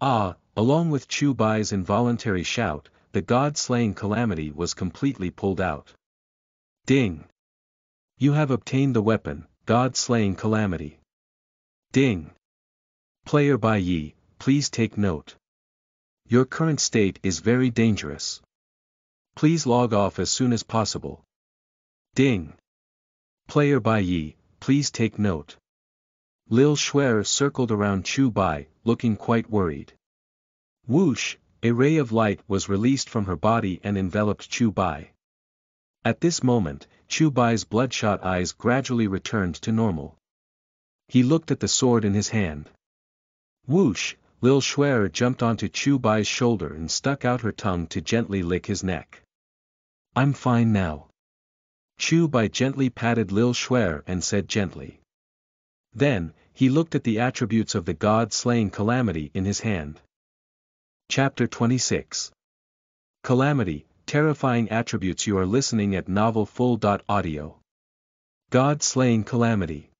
Along with Chu Bai's involuntary shout, the god-slaying calamity was completely pulled out. Ding! You have obtained the weapon, god-slaying calamity. Ding! Player Bai Yi, please take note. Your current state is very dangerous. Please log off as soon as possible. Ding! Player Bai Yi, please take note. Lil Shuer circled around Chu Bai, looking quite worried. Whoosh! A ray of light was released from her body and enveloped Chu Bai. At this moment, Chu Bai's bloodshot eyes gradually returned to normal. He looked at the sword in his hand. Whoosh! Lil Shuer jumped onto Chu Bai's shoulder and stuck out her tongue to gently lick his neck. I'm fine now. Chu Bai gently patted Lil Shuer and said gently. Then, he looked at the attributes of the god-slaying calamity in his hand. Chapter 26. Calamity, terrifying attributes. You are listening at novelfull.audio. God-slaying calamity.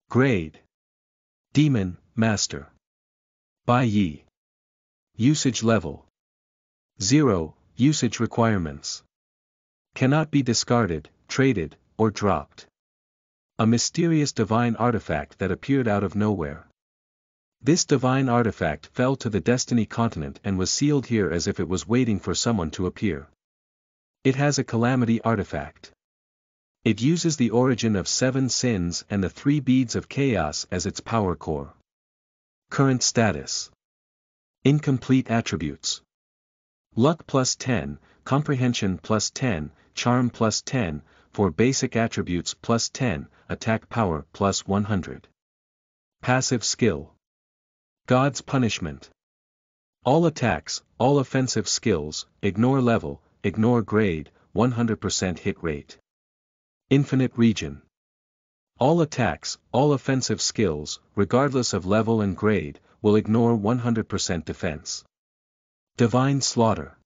Grade. Demon, Master. Bai Yi. Usage level. 0, usage requirements. Cannot be discarded, traded, or dropped. A mysterious divine artifact that appeared out of nowhere. This divine artifact fell to the Destiny continent and was sealed here as if it was waiting for someone to appear. It has a calamity artifact. It uses the origin of 7 sins and the 3 beads of chaos as its power core. Current status. Incomplete attributes. Luck plus 10, Comprehension plus 10, Charm plus 10, for basic attributes plus 10, Attack power plus 100. Passive skill. God's punishment. All attacks, all offensive skills, ignore level, ignore grade, 100% hit rate. Infinite region. All attacks, all offensive skills, regardless of level and grade, will ignore 100% defense. Divine slaughter.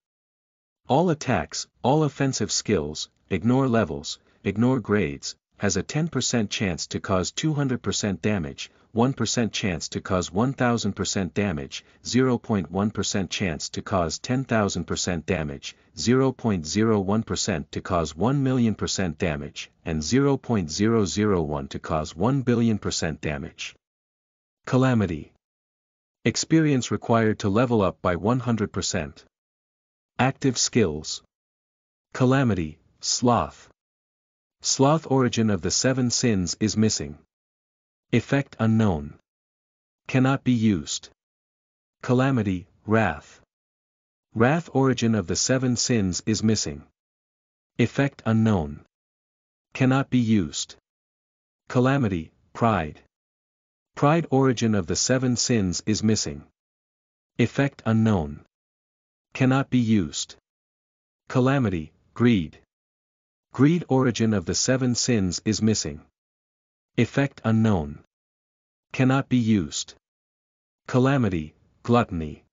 All attacks, all offensive skills, ignore levels, ignore grades, has a 10% chance to cause 200% damage, 1% chance to cause 1000% damage, 0.1% chance to cause 10,000% damage, 0.01% to cause 1,000,000% damage, and 0.001 to cause 1,000,000,000% damage. Calamity. Experience required to level up by 100%. Active skills. Calamity, Sloth. Sloth origin of the 7 sins is missing. Effect unknown. Cannot be used. Calamity, Wrath. Wrath origin of the 7 sins is missing. Effect unknown. Cannot be used. Calamity, Pride. Pride origin of the 7 sins is missing. Effect unknown. Cannot be used. Calamity, greed. Greed origin of the 7 sins is missing. Effect unknown. Cannot be used. Calamity, gluttony.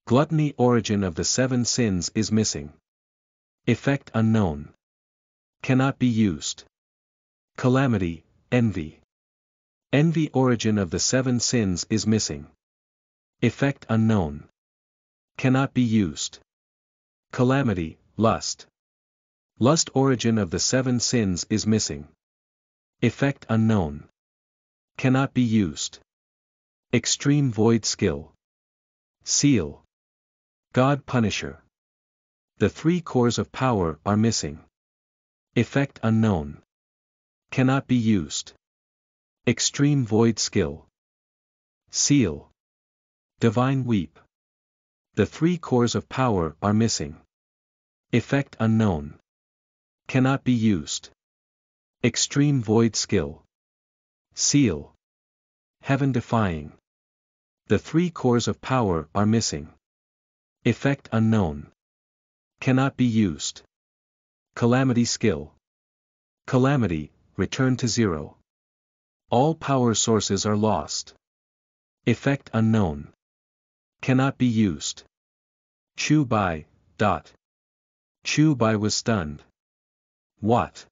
Gluttony origin of the 7 sins is missing. Effect unknown. Cannot be used. Calamity, envy. Envy origin of the 7 sins is missing. Effect unknown. Cannot be used. Calamity, lust. Lust origin of the 7 sins is missing. Effect unknown. Cannot be used. Extreme void skill. Seal. God Punisher. The 3 cores of power are missing. Effect unknown. Cannot be used. Extreme void skill. Seal. Divine Weep. The 3 cores of power are missing. Effect unknown. Cannot be used. Extreme void skill. Seal. Heaven Defying. The 3 cores of power are missing. Effect unknown. Cannot be used. Calamity skill. Calamity, return to 0. All power sources are lost. Effect unknown. Cannot be used. Chu Bai. Chu Bai was stunned. What?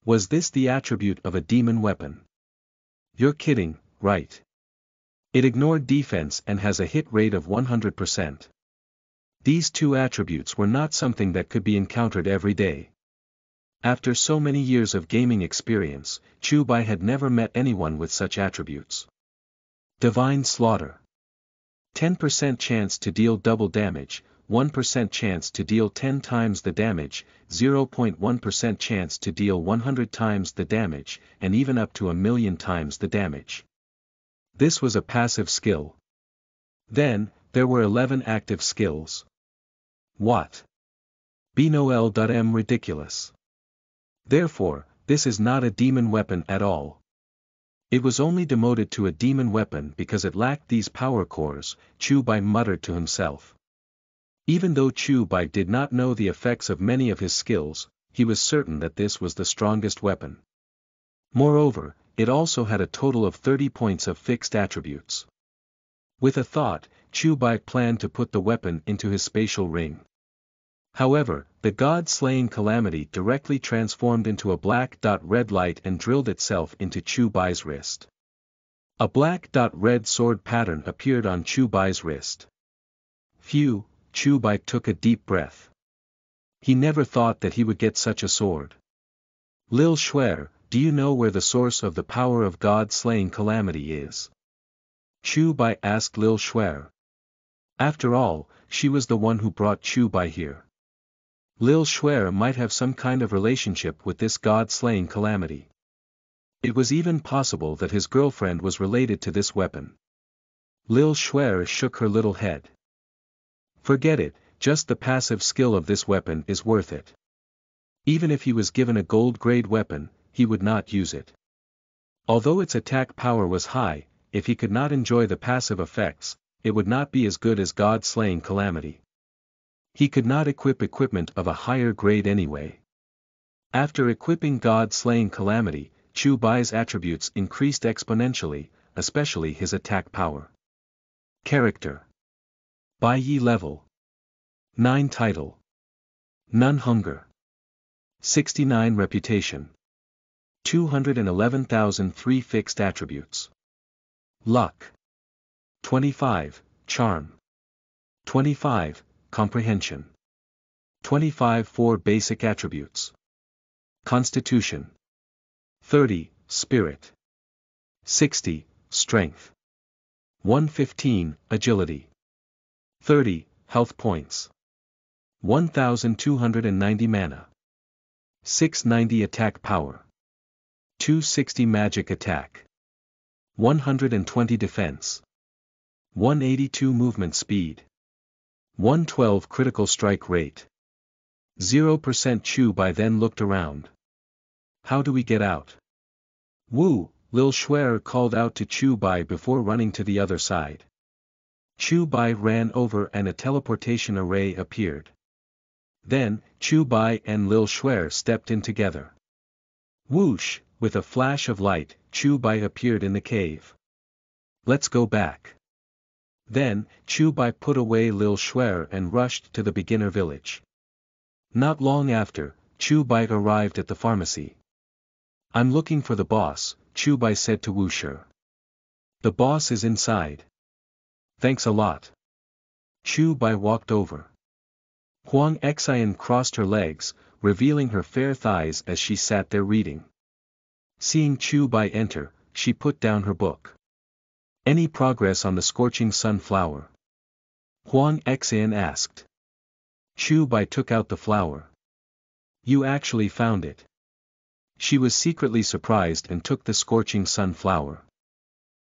Was this the attribute of a demon weapon? You're kidding, right? It ignored defense and has a hit rate of 100%. These 2 attributes were not something that could be encountered every day. After so many years of gaming experience, Chu Bai had never met anyone with such attributes. Divine Slaughter. 10% chance to deal double damage, 1% chance to deal 10 times the damage, 0.1% chance to deal 100 times the damage, and even up to 1,000,000 times the damage. This was a passive skill. Then, there were 11 active skills. What? BNOL.M ridiculous. Therefore, this is not a demon weapon at all. It was only demoted to a demon weapon because it lacked these power cores, Chu Bai muttered to himself. Even though Chu Bai did not know the effects of many of his skills, he was certain that this was the strongest weapon. Moreover, it also had a total of 30 points of fixed attributes. With a thought, Chu Bai planned to put the weapon into his spatial ring. However, the god-slaying calamity directly transformed into a black-red light and drilled itself into Chu Bai's wrist. A black-red sword pattern appeared on Chu Bai's wrist. Phew, Chu Bai took a deep breath. He never thought that he would get such a sword. Lil Shuer, do you know where the source of the power of god-slaying calamity is? Chu Bai asked Lil Shuer. After all, she was the one who brought Chu Bai here. Lil Shuer might have some kind of relationship with this god-slaying calamity. It was even possible that his girlfriend was related to this weapon. Lil Shuer shook her little head. Forget it, just the passive skill of this weapon is worth it. Even if he was given a gold-grade weapon, he would not use it. Although its attack power was high, if he could not enjoy the passive effects, it would not be as good as god-slaying calamity. He could not equip equipment of a higher grade anyway. After equipping god-slaying calamity, Chu Bai's attributes increased exponentially, especially his attack power. Character. Bai Yi level. 9 title. None hunger. 69 reputation. 211,003 fixed attributes. Luck. 25, charm. 25, comprehension. 25 4 basic attributes. Constitution. 30, spirit. 60, strength. 115, agility. 30, health points. 1,290 mana. 690 attack power. 260 magic attack. 120 defense. 182 movement speed. 112 critical strike rate. 0% Chu Bai then looked around. How do we get out? Woo, Lil Shuer called out to Chu Bai before running to the other side. Chu Bai ran over and a teleportation array appeared. Then, Chu Bai and Lil Shuer stepped in together. Whoosh, with a flash of light, Chu Bai appeared in the cave. Let's go back. Then, Chu Bai put away Lil Shuer and rushed to the beginner village. Not long after, Chu Bai arrived at the pharmacy. I'm looking for the boss, Chu Bai said to Wu Shi. The boss is inside. Thanks a lot. Chu Bai walked over. Huang Xian crossed her legs, revealing her fair thighs as she sat there reading. Seeing Chu Bai enter, she put down her book. Any progress on the scorching sun flower? Huang Xian asked. Chu Bai took out the flower. You actually found it. She was secretly surprised and took the scorching sun flower.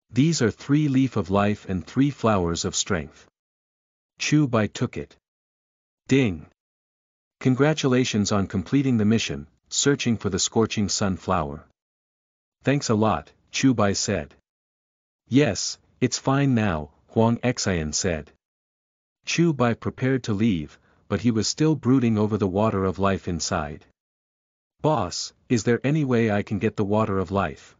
These are 3 leaf of life and 3 flowers of strength. Chu Bai took it. Ding! Congratulations on completing the mission, searching for the scorching sun flower. Thanks a lot, Chu Bai said. Yes, it's fine now, Huang Xian said. Chu Bai prepared to leave, but he was still brooding over the water of life inside. Boss, is there any way I can get the water of life?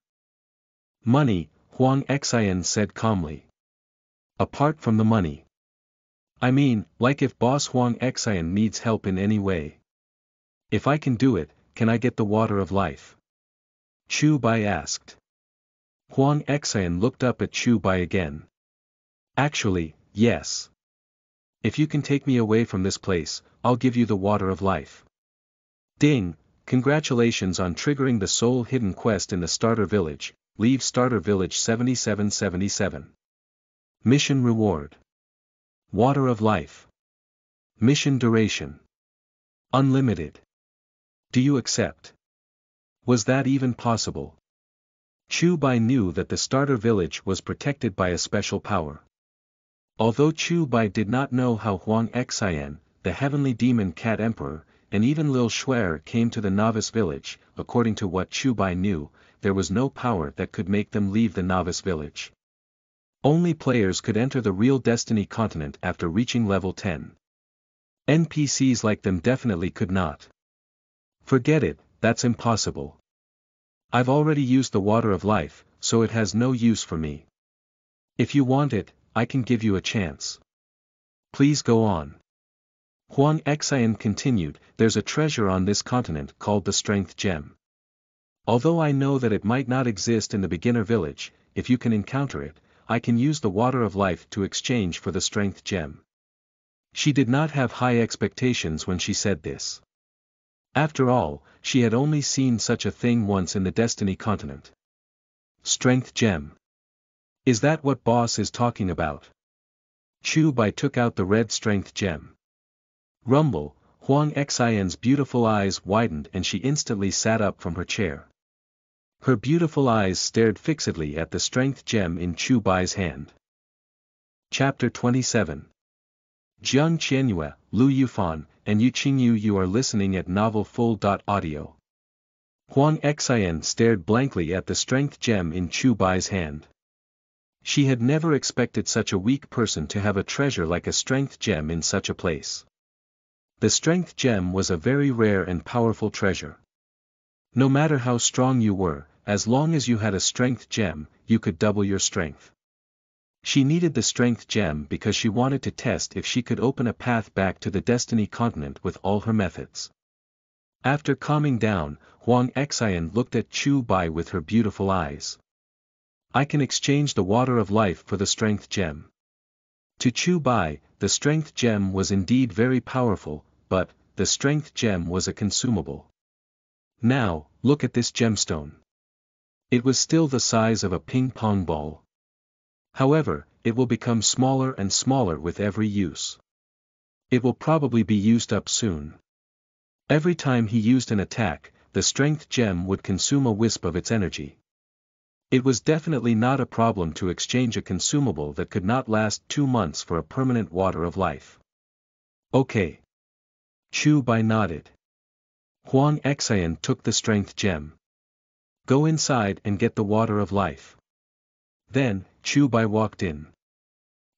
Money, Huang Xian said calmly. Apart from the money. I mean, like if Boss Huang Xian needs help in any way. If I can do it, can I get the water of life? Chu Bai asked. Huang Xian looked up at Chu Bai again. Actually, yes. If you can take me away from this place, I'll give you the water of life. Ding! Congratulations on triggering the soul hidden quest in the starter village, leave starter village 7777. Mission reward. Water of life. Mission duration. Unlimited. Do you accept? Was that even possible? Chu Bai knew that the starter village was protected by a special power. Although Chu Bai did not know how Huang Xian, the heavenly demon cat emperor, and even Lil Shuer came to the novice village, according to what Chu Bai knew, there was no power that could make them leave the novice village. Only players could enter the real Destiny continent after reaching level 10. NPCs like them definitely could not. Forget it, that's impossible. I've already used the water of life, so it has no use for me. If you want it, I can give you a chance. Please go on. Huang Xian continued, there's a treasure on this continent called the Strength Gem. Although I know that it might not exist in the beginner village, if you can encounter it, I can use the water of life to exchange for the Strength Gem. She did not have high expectations when she said this. After all, she had only seen such a thing once in the Destiny continent. Strength Gem. Is that what Boss is talking about? Chu Bai took out the red Strength Gem. Rumble, Huang Xian's beautiful eyes widened and she instantly sat up from her chair. Her beautiful eyes stared fixedly at the Strength Gem in Chu Bai's hand. Chapter 27. Jiang Qianyue, Lu Yufan, and Yu Qingyu. You are listening at novelfull.audio. Huang Xian stared blankly at the Strength Gem in Chu Bai's hand. She had never expected such a weak person to have a treasure like a Strength Gem in such a place. The Strength Gem was a very rare and powerful treasure. No matter how strong you were, as long as you had a Strength Gem, you could double your strength. She needed the Strength Gem because she wanted to test if she could open a path back to the Destiny continent with all her methods. After calming down, Huang Xian looked at Chu Bai with her beautiful eyes. I can exchange the water of life for the Strength Gem. To Chu Bai, the Strength Gem was indeed very powerful, but the Strength Gem was a consumable. Now, look at this gemstone. It was still the size of a ping-pong ball. However, it will become smaller and smaller with every use. It will probably be used up soon. Every time he used an attack, the Strength Gem would consume a wisp of its energy. It was definitely not a problem to exchange a consumable that could not last 2 months for a permanent water of life. Okay. Chu Bai nodded. Huang Xian took the Strength Gem. Go inside and get the water of life. Then, Chu Bai walked in.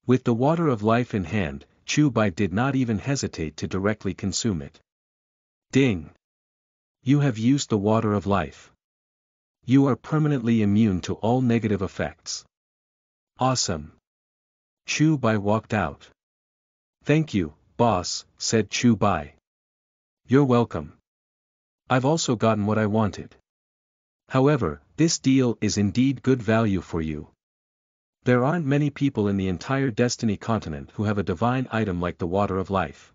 With the water of life in hand, Chu Bai did not even hesitate to directly consume it. Ding! You have used the water of life. You are permanently immune to all negative effects. Awesome! Chu Bai walked out. Thank you, boss, said Chu Bai. You're welcome. I've also gotten what I wanted. However, this deal is indeed good value for you. There aren't many people in the entire Destiny continent who have a divine item like the Water of Life.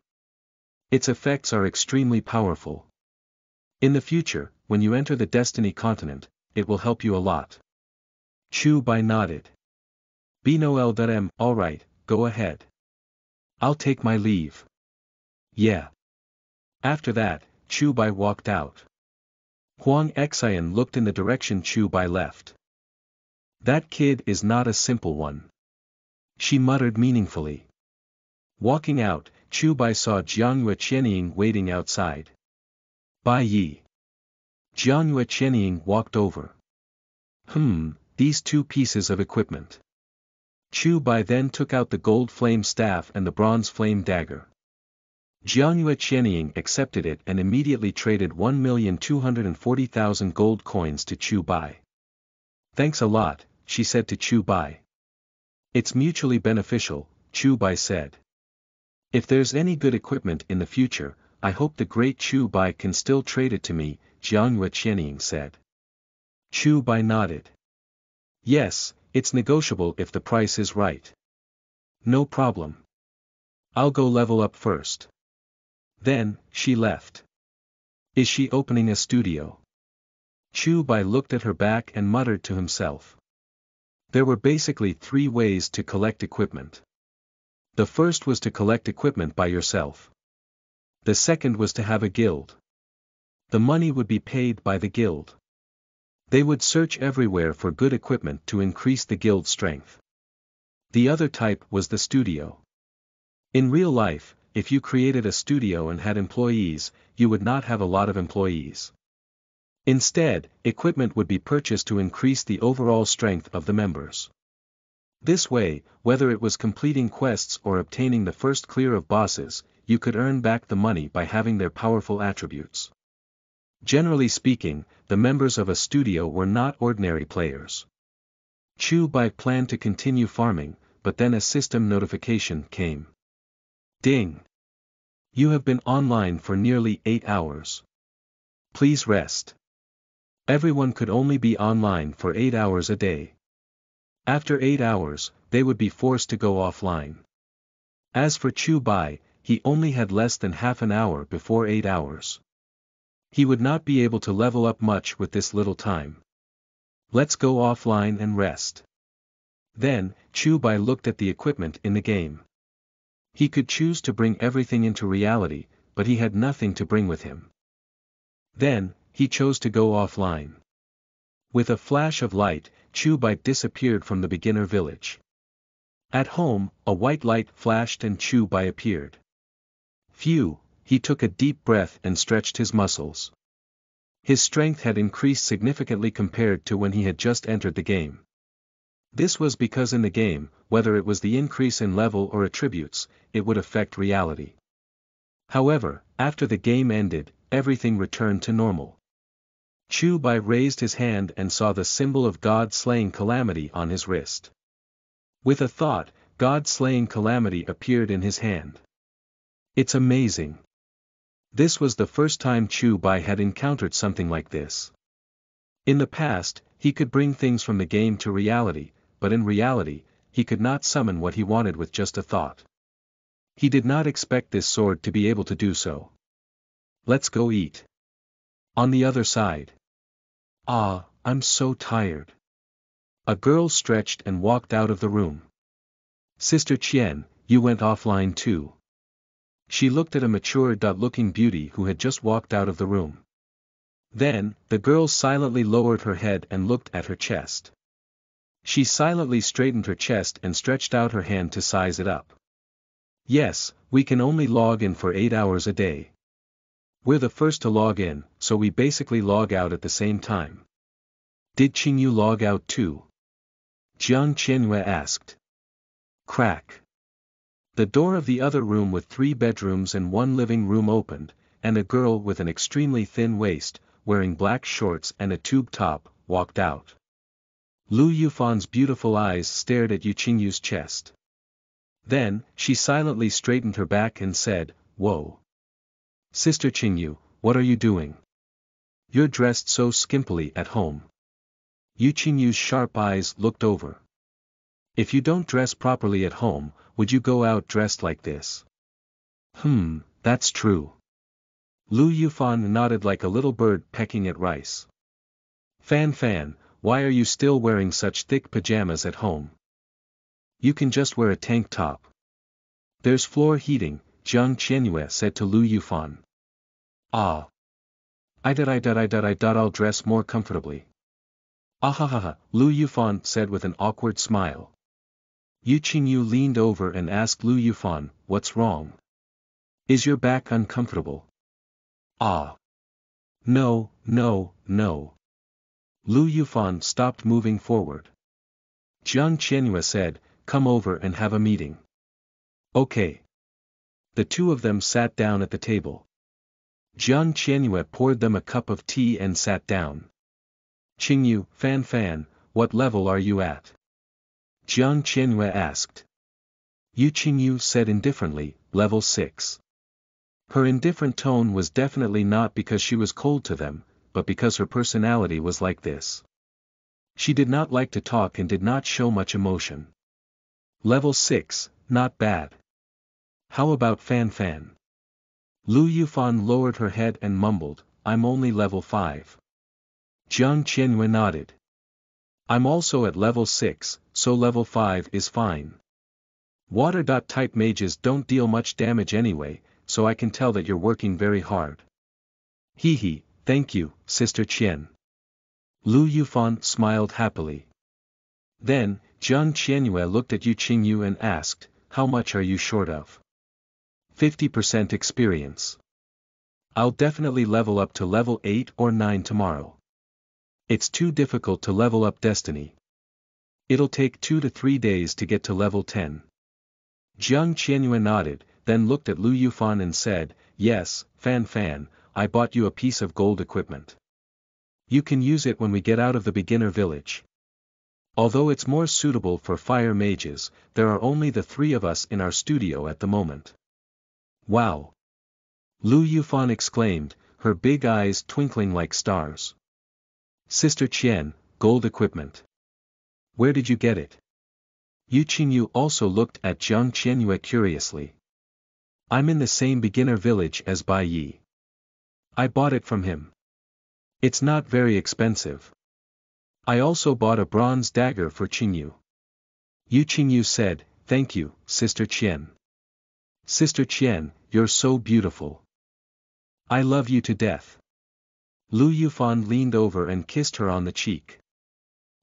Its effects are extremely powerful. In the future, when you enter the Destiny continent, it will help you a lot. Chu Bai nodded. BNOL.M, alright, go ahead. I'll take my leave. Yeah. After that, Chu Bai walked out. Huang Xian looked in the direction Chu Bai left. That kid is not a simple one. She muttered meaningfully. Walking out, Chu Bai saw Jiangyue Qianying waiting outside. Bai Yi. Jiangyue Qianying walked over. These two pieces of equipment. Chu Bai then took out the gold flame staff and the bronze flame dagger. Jiangyue Qianying accepted it and immediately traded 1,240,000 gold coins to Chu Bai. Thanks a lot, she said to Chu Bai. It's mutually beneficial, Chu Bai said. If there's any good equipment in the future, I hope the great Chu Bai can still trade it to me, Jiangyue Qianying said. Chu Bai nodded. Yes, it's negotiable if the price is right. No problem. I'll go level up first. Then, she left. Is she opening a studio? Chu Bai looked at her back and muttered to himself. There were basically 3 ways to collect equipment. The first was to collect equipment by yourself. The second was to have a guild. The money would be paid by the guild. They would search everywhere for good equipment to increase the guild strength. The other type was the studio. In real life, if you created a studio and had employees, you would not have a lot of employees. Instead, equipment would be purchased to increase the overall strength of the members. This way, whether it was completing quests or obtaining the first clear of bosses, you could earn back the money by having their powerful attributes. Generally speaking, the members of a studio were not ordinary players. Chu Bai planned to continue farming, but then a system notification came. Ding! You have been online for nearly 8 hours. Please rest. Everyone could only be online for 8 hours a day. After 8 hours, they would be forced to go offline. As for Chu Bai, he only had less than half an hour before 8 hours. He would not be able to level up much with this little time. Let's go offline and rest. Then, Chu Bai looked at the equipment in the game. He could choose to bring everything into reality, but he had nothing to bring with him. Then, he chose to go offline. With a flash of light, Chu Bai disappeared from the beginner village. At home, a white light flashed and Chu Bai appeared. Phew, he took a deep breath and stretched his muscles. His strength had increased significantly compared to when he had just entered the game. This was because in the game, whether it was the increase in level or attributes, it would affect reality. However, after the game ended, everything returned to normal. Chu Bai raised his hand and saw the symbol of God-slaying calamity on his wrist. With a thought, God-slaying calamity appeared in his hand. It's amazing. This was the first time Chu Bai had encountered something like this. In the past, he could bring things from the game to reality, but in reality, he could not summon what he wanted with just a thought. He did not expect this sword to be able to do so. Let's go eat. On the other side. Ah, I'm so tired. A girl stretched and walked out of the room. Sister Qian, you went offline too. She looked at a mature-looking beauty who had just walked out of the room. Then, the girl silently lowered her head and looked at her chest. She silently straightened her chest and stretched out her hand to size it up. Yes, we can only log in for 8 hours a day. We're the first to log in, so we basically log out at the same time. Did Qingyu log out too? Jiang Qianyue asked. Crack. The door of the other room with 3 bedrooms and 1 living room opened, and a girl with an extremely thin waist, wearing black shorts and a tube top, walked out. Lu Yufan's beautiful eyes stared at Yu Qingyu's chest. Then, she silently straightened her back and said, "Whoa. Sister Qingyu, what are you doing? You're dressed so skimpily at home." Yu Qingyu's sharp eyes looked over. "If you don't dress properly at home, would you go out dressed like this?" That's true." Lu Yufan nodded like a little bird pecking at rice. Fan, why are you still wearing such thick pajamas at home? You can just wear a tank top. There's floor heating, Jiang Qianyue said to Lu Yufan. Ah. I'll dress more comfortably. Ahahaha, Lu Yufan said with an awkward smile. Yu Qingyu leaned over and asked Lu Yufan, "What's wrong? Is your back uncomfortable?" Ah. No. Lu Yufan stopped moving forward. Jiang Qianyue said, "Come over and have a meeting." Okay. The two of them sat down at the table. Jiang Qianyue poured them a cup of tea and sat down. "Qingyu, Fan, what level are you at?" Jiang Qianyue asked. Yu Qingyu said indifferently, "Level 6. Her indifferent tone was definitely not because she was cold to them, but because her personality was like this. She did not like to talk and did not show much emotion. Level 6, not bad. How about Fan? Lu Yufan lowered her head and mumbled, "I'm only level 5. Jiang Qianyue nodded. "I'm also at level 6, so level 5 is fine. Water-type mages don't deal much damage anyway, so I can tell that you're working very hard." Hee, thank you, Sister Qian. Lu Yufan smiled happily. Then, Jiang Qianyue looked at Yu Qingyu and asked, "How much are you short of?" 50% experience. I'll definitely level up to level 8 or 9 tomorrow. It's too difficult to level up Destiny. It'll take 2 to 3 days to get to level 10. Jiang Qianyue nodded, then looked at Lu Yufan and said, "Yes, Fan, I bought you a piece of gold equipment. You can use it when we get out of the beginner village. Although it's more suitable for fire mages, there are only the 3 of us in our studio at the moment." Wow! Lu Yufan exclaimed, her big eyes twinkling like stars. "Sister Qian, gold equipment. Where did you get it?" Yu Qingyu also looked at Jiang Qianyue curiously. "I'm in the same beginner village as Bai Yi. I bought it from him. It's not very expensive. I also bought a bronze dagger for Qingyu." Yu Qingyu said, "Thank you, Sister Qian. Sister Qian, you're so beautiful. I love you to death." Lu Yufan leaned over and kissed her on the cheek.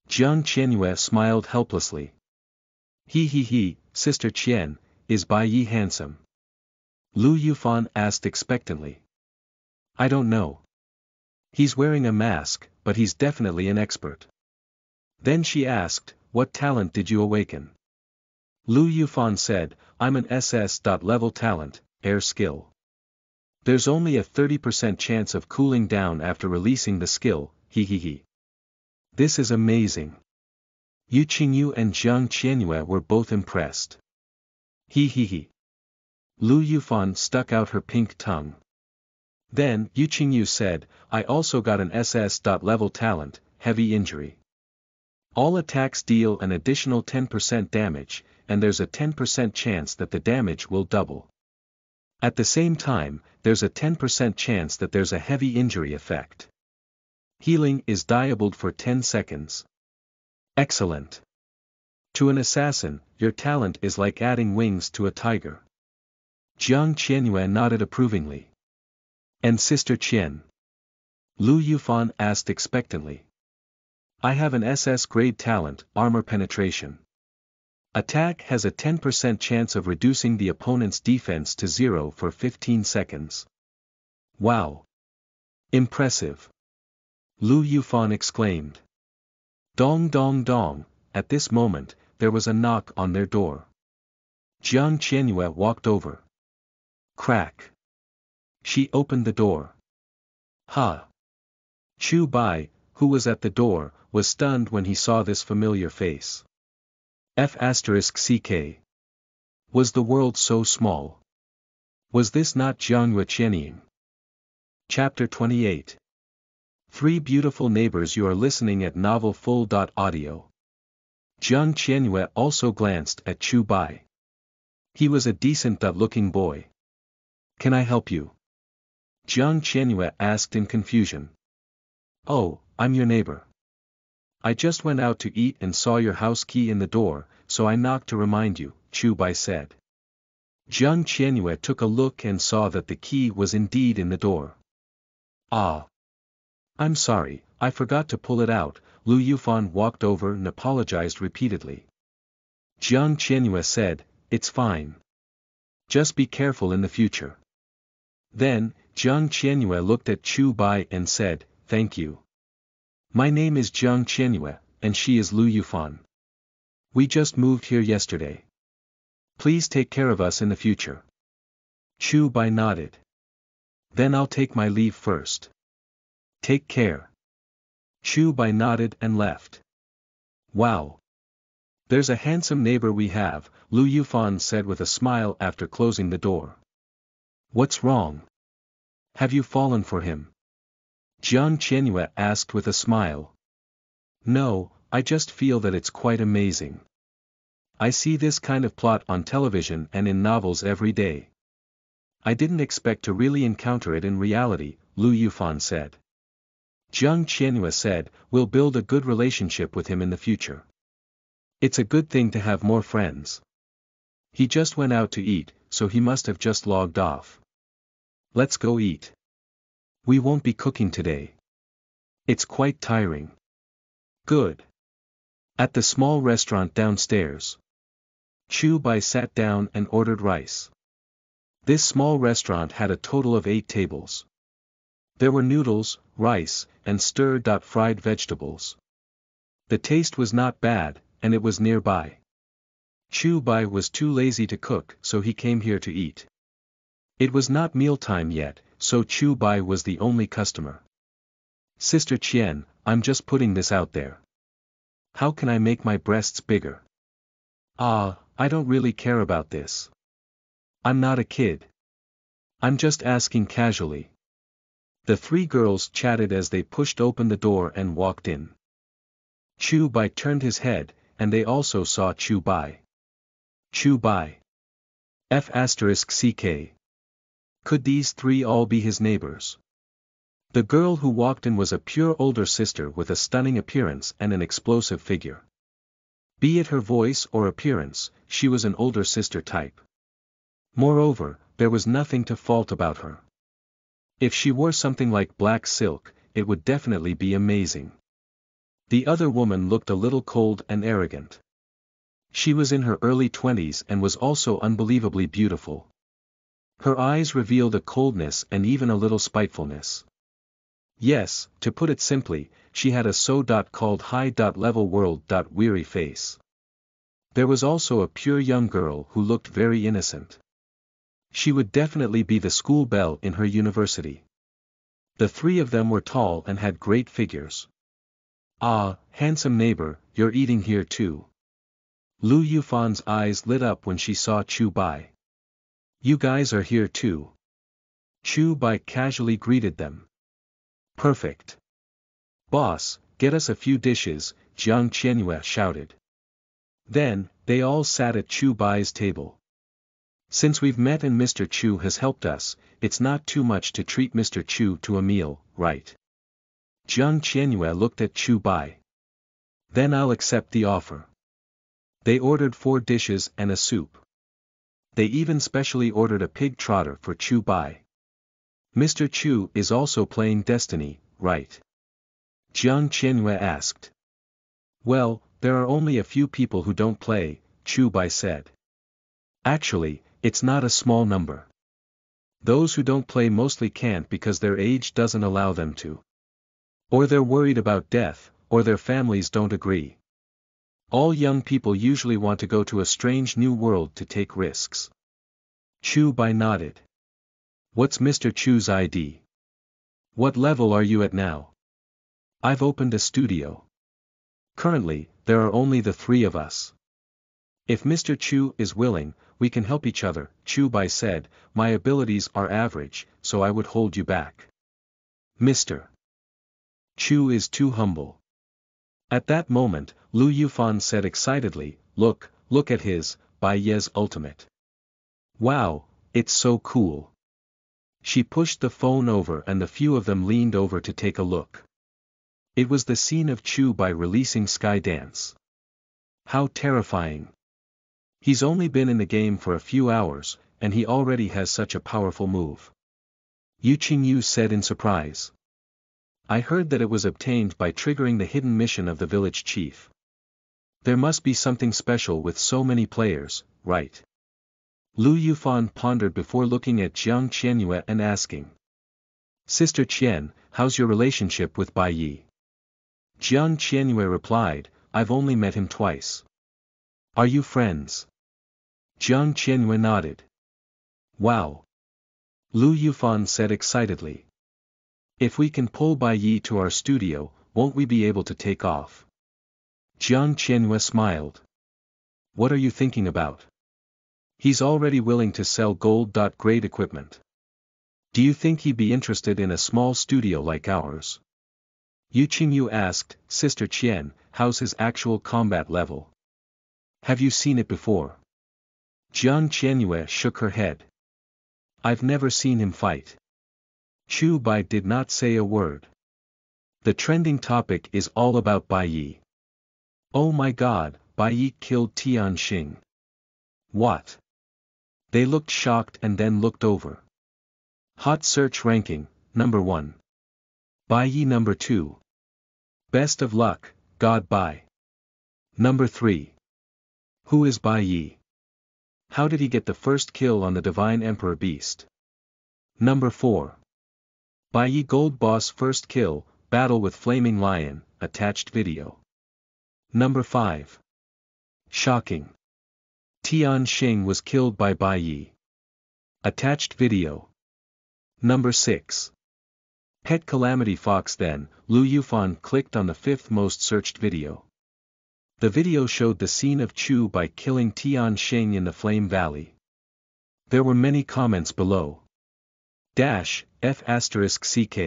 Jiang Qianyue smiled helplessly. He, Sister Qian, is Bai Yi handsome?" Lu Yufan asked expectantly. "I don't know. He's wearing a mask, but he's definitely an expert." Then she asked, "What talent did you awaken?" Lu Yufan said, "I'm an SS.level talent, air skill. There's only a 30% chance of cooling down after releasing the skill, he. This is amazing." Yu Qingyu and Jiang Qianyue were both impressed. He. Lu Yufan stuck out her pink tongue. Then, Yu Qingyu said, "I also got an SS.level talent, heavy injury. All attacks deal an additional 10% damage, and there's a 10% chance that the damage will double. At the same time, there's a 10% chance that there's a heavy injury effect. Healing is diabled for 10 seconds. Excellent. To an assassin, your talent is like adding wings to a tiger." Jiang Qianyue nodded approvingly. "And Sister Qian?" Lu Yufan asked expectantly. "I have an SS grade talent, armor penetration. Attack has a 10% chance of reducing the opponent's defense to 0 for 15 seconds. Wow! Impressive!" Lu Yufan exclaimed. Dong dong dong, at this moment, there was a knock on their door. Jiang Qianyue walked over. Crack. She opened the door. Ha! Chu Bai, who was at the door, was stunned when he saw this familiar face. F*ck. Was the world so small? Was this not Jiangyue Qianying? Chapter 28. Three beautiful neighbors. You are listening at novelfull.audio. Jiang Qianyue also glanced at Chu Bai. He was a decent-looking boy. Can I help you? Jiang Qianyue asked in confusion. Oh, I'm your neighbor. I just went out to eat and saw your house key in the door, so I knocked to remind you, Chu Bai said. Jiang Qianyue took a look and saw that the key was indeed in the door. Ah. I'm sorry, I forgot to pull it out. Lu Yufan walked over and apologized repeatedly. Jiang Qianyue said, it's fine. Just be careful in the future. Then, Jiang Qianyue looked at Chu Bai and said, thank you. My name is Jiang Qianyue, and she is Lu Yufan. We just moved here yesterday. Please take care of us in the future. Chu Bai nodded. Then I'll take my leave first. Take care. Chu Bai nodded and left. Wow. There's a handsome neighbor we have, Lu Yufan said with a smile after closing the door. What's wrong? Have you fallen for him? Jiang Qianyue asked with a smile. No, I just feel that it's quite amazing. I see this kind of plot on television and in novels every day. I didn't expect to really encounter it in reality, Lu Yufan said. Jiang Qianyue said, we'll build a good relationship with him in the future. It's a good thing to have more friends. He just went out to eat, so he must have just logged off. Let's go eat. We won't be cooking today. It's quite tiring. Good. At the small restaurant downstairs. Chu Bai sat down and ordered rice. This small restaurant had a total of 8 tables. There were noodles, rice, and stir-fried vegetables. The taste was not bad, and it was nearby. Chu Bai was too lazy to cook, so he came here to eat. It was not mealtime yet, so Chu Bai was the only customer. Sister Qian, I'm just putting this out there. How can I make my breasts bigger? Ah, I don't really care about this. I'm not a kid. I'm just asking casually. The 3 girls chatted as they pushed open the door and walked in. Chu Bai turned his head, and they also saw Chu Bai. Chu Bai. F*ck. Could these 3 all be his neighbors? The girl who walked in was a pure older sister with a stunning appearance and an explosive figure. Be it her voice or appearance, she was an older sister type. Moreover, there was nothing to fault about her. If she wore something like black silk, it would definitely be amazing. The other woman looked a little cold and arrogant. She was in her early 20s and was also unbelievably beautiful. Her eyes revealed a coldness and even a little spitefulness. Yes, to put it simply, she had a so-called high-level world-weary face. There was also a pure young girl who looked very innocent. She would definitely be the school belle in her university. The 3 of them were tall and had great figures. Ah, handsome neighbor, you're eating here too. Lu Yufan's eyes lit up when she saw Chu Bai. You guys are here too. Chu Bai casually greeted them. Perfect. Boss, get us a few dishes, Jiang Qianyue shouted. Then, they all sat at Chu Bai's table. Since we've met and Mr. Chu has helped us, it's not too much to treat Mr. Chu to a meal, right? Jiang Qianyue looked at Chu Bai. Then I'll accept the offer. They ordered 4 dishes and a soup. They even specially ordered a pig trotter for Chu Bai. Mr. Chu is also playing Destiny, right? Jiang Qianyue asked. Well, there are only a few people who don't play, Chu Bai said. Actually, it's not a small number. Those who don't play mostly can't because their age doesn't allow them to. Or they're worried about death, or their families don't agree. All young people usually want to go to a strange new world to take risks. Chu Bai nodded. What's Mr. Chu's ID? What level are you at now? I've opened a studio. Currently, there are only the three of us. If Mr. Chu is willing, we can help each other, Chu Bai said. My abilities are average, so I would hold you back. Mr. Chu is too humble. At that moment, Lu Yufan said excitedly, look at his, Bai Ye's ultimate. Wow, it's so cool. She pushed the phone over and the few of them leaned over to take a look. It was the scene of Chu Bai releasing Sky Dance. How terrifying. He's only been in the game for a few hours, and he already has such a powerful move. Yu Qingyu said in surprise. I heard that it was obtained by triggering the hidden mission of the village chief. There must be something special with so many players, right? Lu Yufan pondered before looking at Jiang Qianyue and asking. Sister Qian, how's your relationship with Bai Yi? Jiang Qianyue replied, I've only met him twice. Are you friends? Jiang Qianyue nodded. Wow. Lu Yufan said excitedly. If we can pull Bai Yi to our studio, won't we be able to take off? Jiang Qianyue smiled. What are you thinking about? He's already willing to sell gold-grade equipment. Do you think he'd be interested in a small studio like ours? Yu Qingyu asked, Sister Qian, how's his actual combat level? Have you seen it before? Jiang Qianyue shook her head. I've never seen him fight. Chu Bai did not say a word. The trending topic is all about Bai Yi. Oh my god, Bai Yi killed Tian Xing. What? They looked shocked and then looked over. Hot search ranking, number 1. Bai Yi number 2. Best of luck, God Bai. Number 3. Who is Bai Yi? How did he get the first kill on the Divine Emperor Beast? Number 4. Bai Yi Gold Boss first kill, battle with Flaming Lion, attached video. Number 5. Shocking. Tian Xing was killed by Bai Yi. Attached video. Number 6. Pet Calamity Fox. Then, Lu Yufan clicked on the 5th most searched video. The video showed the scene of Chu Bai killing Tian Xing in the Flame Valley. There were many comments below. F***CK.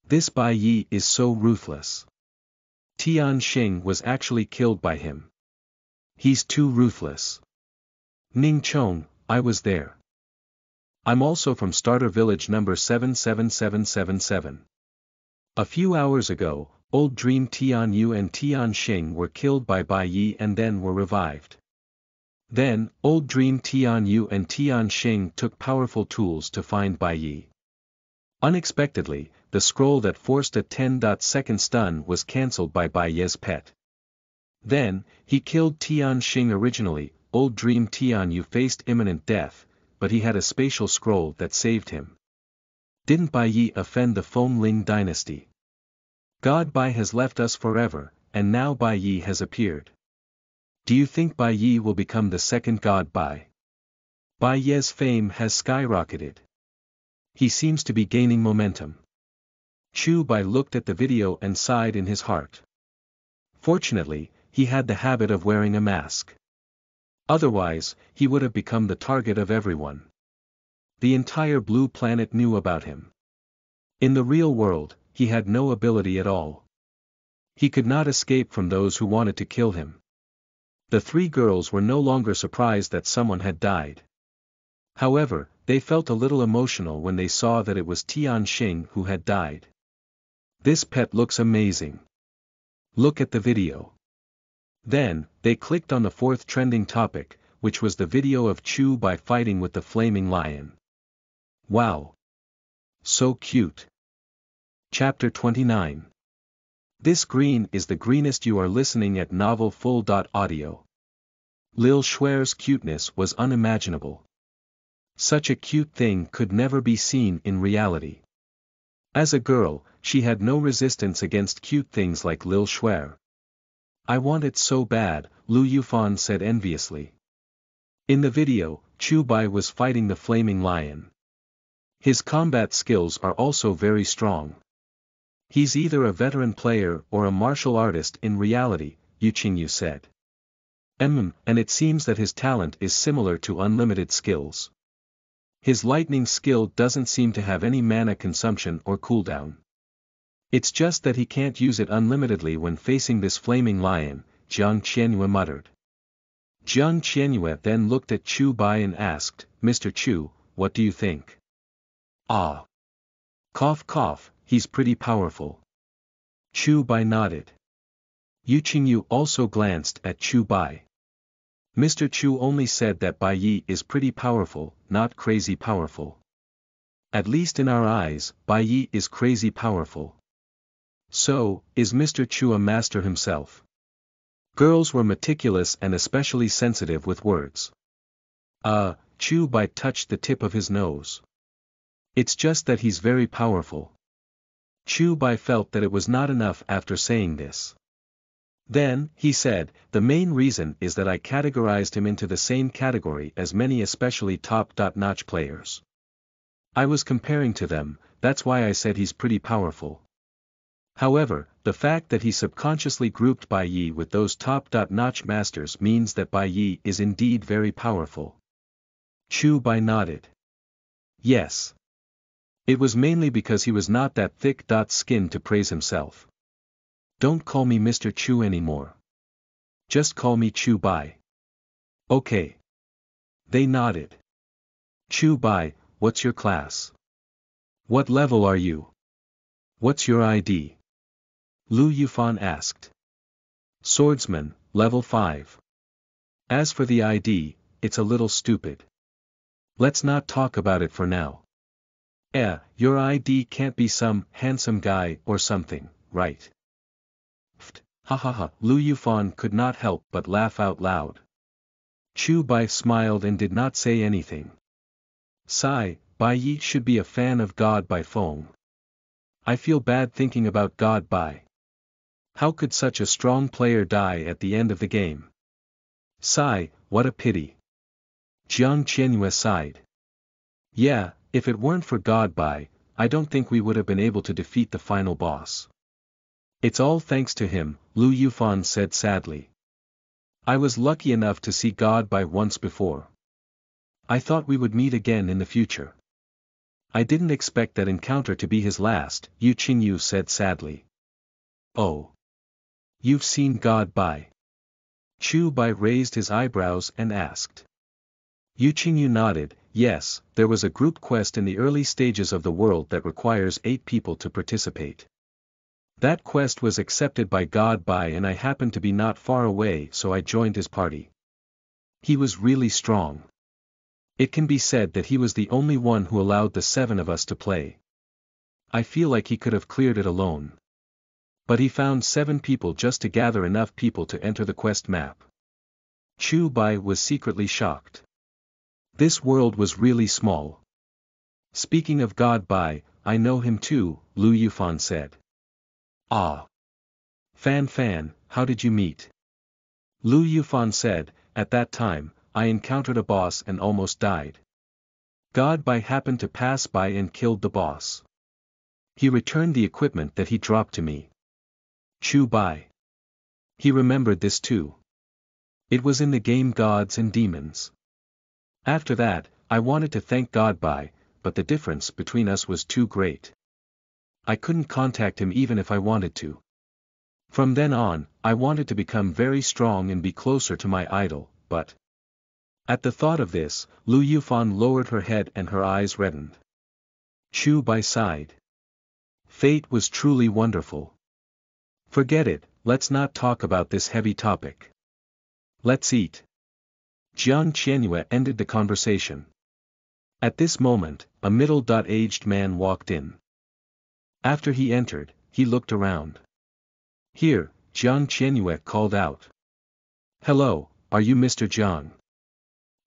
This Bai Yi is so ruthless. Tian Xing was actually killed by him. He's too ruthless. Ning Chong, I was there. I'm also from Starter Village number 77777. A few hours ago, Old Dream Tian Yu and Tian Xing were killed by Bai Yi and then were revived. Then, Old Dream Tian Yu and Tian Xing took powerful tools to find Bai Yi. Unexpectedly, the scroll that forced a 10-second stun was cancelled by Bai Yi's pet. Then, he killed Tian Xing. Originally, Old Dream Tian Yu faced imminent death, but he had a spatial scroll that saved him. Didn't Bai Yi offend the Feng Ling dynasty? God Bai has left us forever, and now Bai Yi has appeared. Do you think Bai Yi will become the second God Bai? Bai Yi's fame has skyrocketed. He seems to be gaining momentum. Chu Bai looked at the video and sighed in his heart. Fortunately, he had the habit of wearing a mask. Otherwise, he would have become the target of everyone. The entire blue planet knew about him. In the real world, he had no ability at all. He could not escape from those who wanted to kill him. The three girls were no longer surprised that someone had died. However, they felt a little emotional when they saw that it was Tian Xing who had died. This pet looks amazing. Look at the video. Then, they clicked on the 4th trending topic, which was the video of Chu Bai fighting with the Flaming Lion. Wow! So cute. Chapter 29. This green is the greenest. You are listening at Novel Full. Audio. Lil Schwer's cuteness was unimaginable. Such a cute thing could never be seen in reality. As a girl, she had no resistance against cute things like Lil Schwer. I want it so bad, Lu Yufan said enviously. In the video, Chu Bai was fighting the flaming lion. His combat skills are also very strong. He's either a veteran player or a martial artist in reality, Yu Qingyu said. And it seems that his talent is similar to unlimited skills. His lightning skill doesn't seem to have any mana consumption or cooldown. It's just that he can't use it unlimitedly when facing this flaming lion, Jiang Qianyue muttered. Jiang Qianyue then looked at Chu Bai and asked, Mr. Chu, what do you think? Ah. Cough cough, he's pretty powerful. Chu Bai nodded. Yu Qingyu also glanced at Chu Bai. Mr. Chu only said that Bai Yi is pretty powerful, not crazy powerful. At least in our eyes, Bai Yi is crazy powerful. So, is Mr. Chu a master himself? Girls were meticulous and especially sensitive with words. Chu Bai touched the tip of his nose. It's just that he's very powerful. Chu Bai felt that it was not enough after saying this. Then, he said, the main reason is that I categorized him into the same category as many especially top-notch players. I was comparing to them, that's why I said he's pretty powerful. However, the fact that he subconsciously grouped Bai Yi with those top-notch masters means that Bai Yi is indeed very powerful. Chu Bai nodded. Yes. It was mainly because he was not that thick-skinned to praise himself. Don't call me Mr. Chu anymore. Just call me Chu Bai. Okay. They nodded. Chu Bai, what's your class? What level are you? What's your ID? Lu Yufan asked. Swordsman, level 5. As for the ID, it's a little stupid. Let's not talk about it for now. Your ID can't be some handsome guy or something, right? Ha ha ha, Lu Yufan could not help but laugh out loud. Chu Bai smiled and did not say anything. Sigh, Bai Yi should be a fan of God Bai Feng. I feel bad thinking about God Bai. How could such a strong player die at the end of the game? Sigh, what a pity. Jiang Qianyue sighed. Yeah, if it weren't for God Bai, I don't think we would have been able to defeat the final boss. It's all thanks to him, Lu Yufan said sadly. I was lucky enough to see God Bai once before. I thought we would meet again in the future. I didn't expect that encounter to be his last, Yu Qingyu said sadly. Oh. You've seen God Bai? Chu Bai raised his eyebrows and asked. Yu Qingyu nodded, yes, there was a group quest in the early stages of the world that requires 8 people to participate. That quest was accepted by God Bai and I happened to be not far away so I joined his party. He was really strong. It can be said that he was the only one who allowed the 7 of us to play. I feel like he could have cleared it alone. But he found 7 people just to gather enough people to enter the quest map. Chu Bai was secretly shocked. This world was really small. Speaking of God Bai, I know him too, Lu Yufan said. Ah. Fan, how did you meet? Lu Yufan said, at that time, I encountered a boss and almost died. God Bai happened to pass by and killed the boss. He returned the equipment that he dropped to me. Chu Bai. He remembered this too. It was in the game Gods and Demons. After that, I wanted to thank God Bai, but the difference between us was too great. I couldn't contact him even if I wanted to. From then on, I wanted to become very strong and be closer to my idol, but... At the thought of this, Lu Yufan lowered her head and her eyes reddened. Chu Bai sighed. Fate was truly wonderful. Forget it, let's not talk about this heavy topic. Let's eat. Jiang Qianyue ended the conversation. At this moment, a middle-aged man walked in. After he entered, he looked around. Here, Jiang Qianyue called out. Hello, are you Mr. Jiang?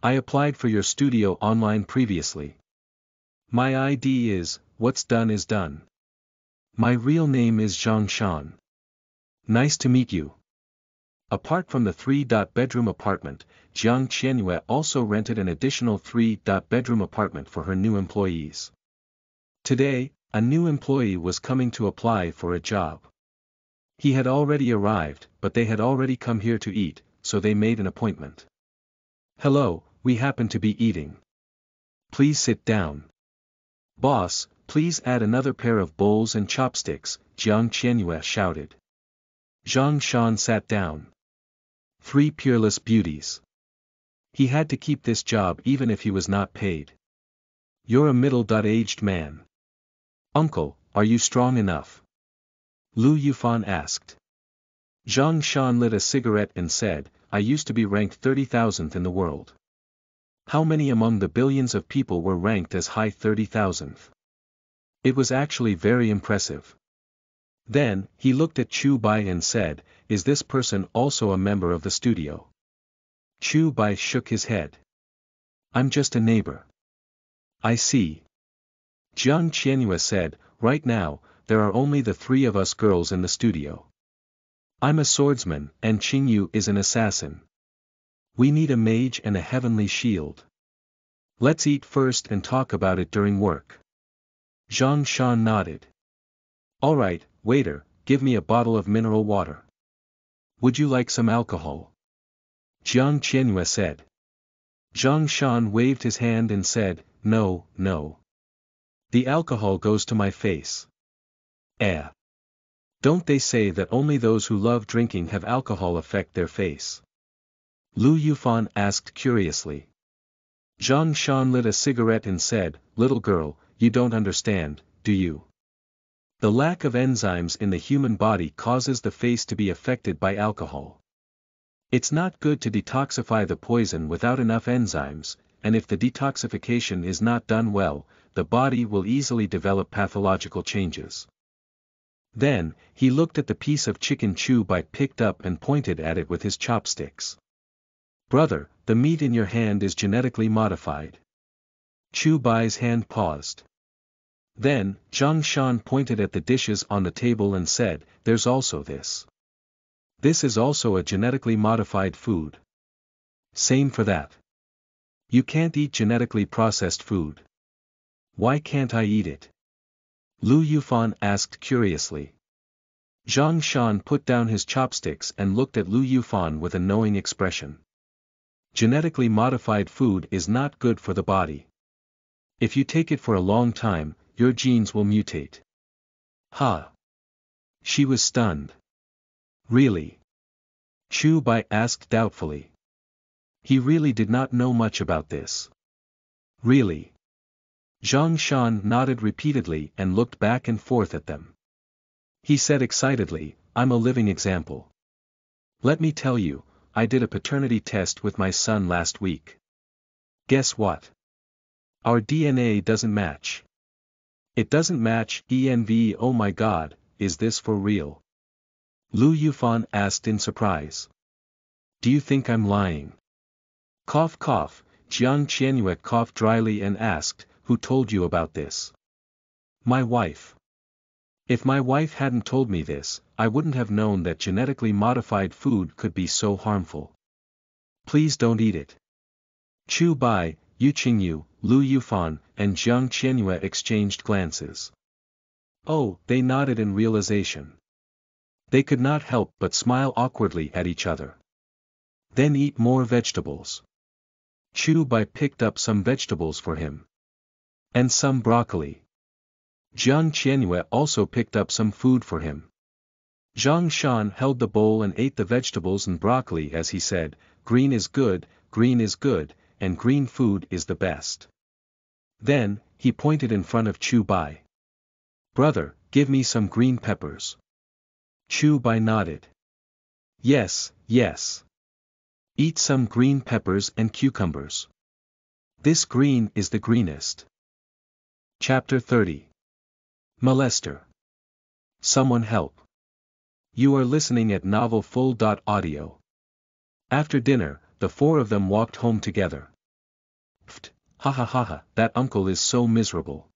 I applied for your studio online previously. My ID is, what's done is done. My real name is Zhang Shan. Nice to meet you. Apart from the 3-bedroom apartment, Jiang Qianyue also rented an additional 3-bedroom apartment for her new employees. Today, a new employee was coming to apply for a job. He had already arrived, but they had already come here to eat, so they made an appointment. Hello, we happen to be eating. Please sit down. Boss, please add another pair of bowls and chopsticks, Jiang Qianyue shouted. Zhang Shan sat down. 3 peerless beauties. He had to keep this job even if he was not paid. You're a middle-aged man. Uncle, are you strong enough? Lu Yufan asked. Zhang Shan lit a cigarette and said, I used to be ranked 30,000th in the world. How many among the billions of people were ranked as high 30,000th? It was actually very impressive. Then, he looked at Chu Bai and said, is this person also a member of the studio? Chu Bai shook his head. I'm just a neighbor. I see. Jiang Qianyue said, right now, there are only the 3 of us girls in the studio. I'm a swordsman, and Qingyu is an assassin. We need a mage and a heavenly shield. Let's eat first and talk about it during work. Zhang Shan nodded. Alright, waiter, give me a bottle of mineral water. Would you like some alcohol? Jiang Qianyue said. Zhang Shan waved his hand and said, no, no. The alcohol goes to my face. Don't they say that only those who love drinking have alcohol affect their face? Lu Yufan asked curiously. Zhang Shan lit a cigarette and said, little girl, you don't understand, do you? The lack of enzymes in the human body causes the face to be affected by alcohol. It's not good to detoxify the poison without enough enzymes, and if the detoxification is not done well, the body will easily develop pathological changes. Then, he looked at the piece of chicken Chu Bai picked up and pointed at it with his chopsticks. Brother, the meat in your hand is genetically modified. Chu Bai's hand paused. Then, Zhang Shan pointed at the dishes on the table and said, there's also this. This is also a genetically modified food. Same for that. You can't eat genetically processed food. Why can't I eat it? Lu Yufan asked curiously. Zhang Shan put down his chopsticks and looked at Lu Yufan with a knowing expression. Genetically modified food is not good for the body. If you take it for a long time, your genes will mutate. Ha! She was stunned. Really? Chu Bai asked doubtfully. He really did not know much about this. Really? Zhang Shan nodded repeatedly and looked back and forth at them. He said excitedly, I'm a living example. Let me tell you, I did a paternity test with my son last week. Guess what? Our DNA doesn't match. It doesn't match, ENV. Oh my god, is this for real? Lu Yufan asked in surprise. Do you think I'm lying? Cough cough, Jiang Qianyue coughed dryly and asked, who told you about this? My wife. If my wife hadn't told me this, I wouldn't have known that genetically modified food could be so harmful. Please don't eat it. Chu Bai, Yu Qingyu, Lu Yufan, and Jiang Qianyue exchanged glances. Oh, they nodded in realization. They could not help but smile awkwardly at each other. Then eat more vegetables. Chu Bai picked up some vegetables for him. And some broccoli. Jiang Qianyue also picked up some food for him. Zhang Shan held the bowl and ate the vegetables and broccoli as he said, green is good, and green food is the best. Then, he pointed in front of Chu Bai. Brother, give me some green peppers. Chu Bai nodded. Yes, yes. Eat some green peppers and cucumbers. This green is the greenest. Chapter 30. Molester. Someone help. You are listening at novelfull.audio. After dinner, the 4 of them walked home together. Pfft, ha ha ha ha, that uncle is so miserable.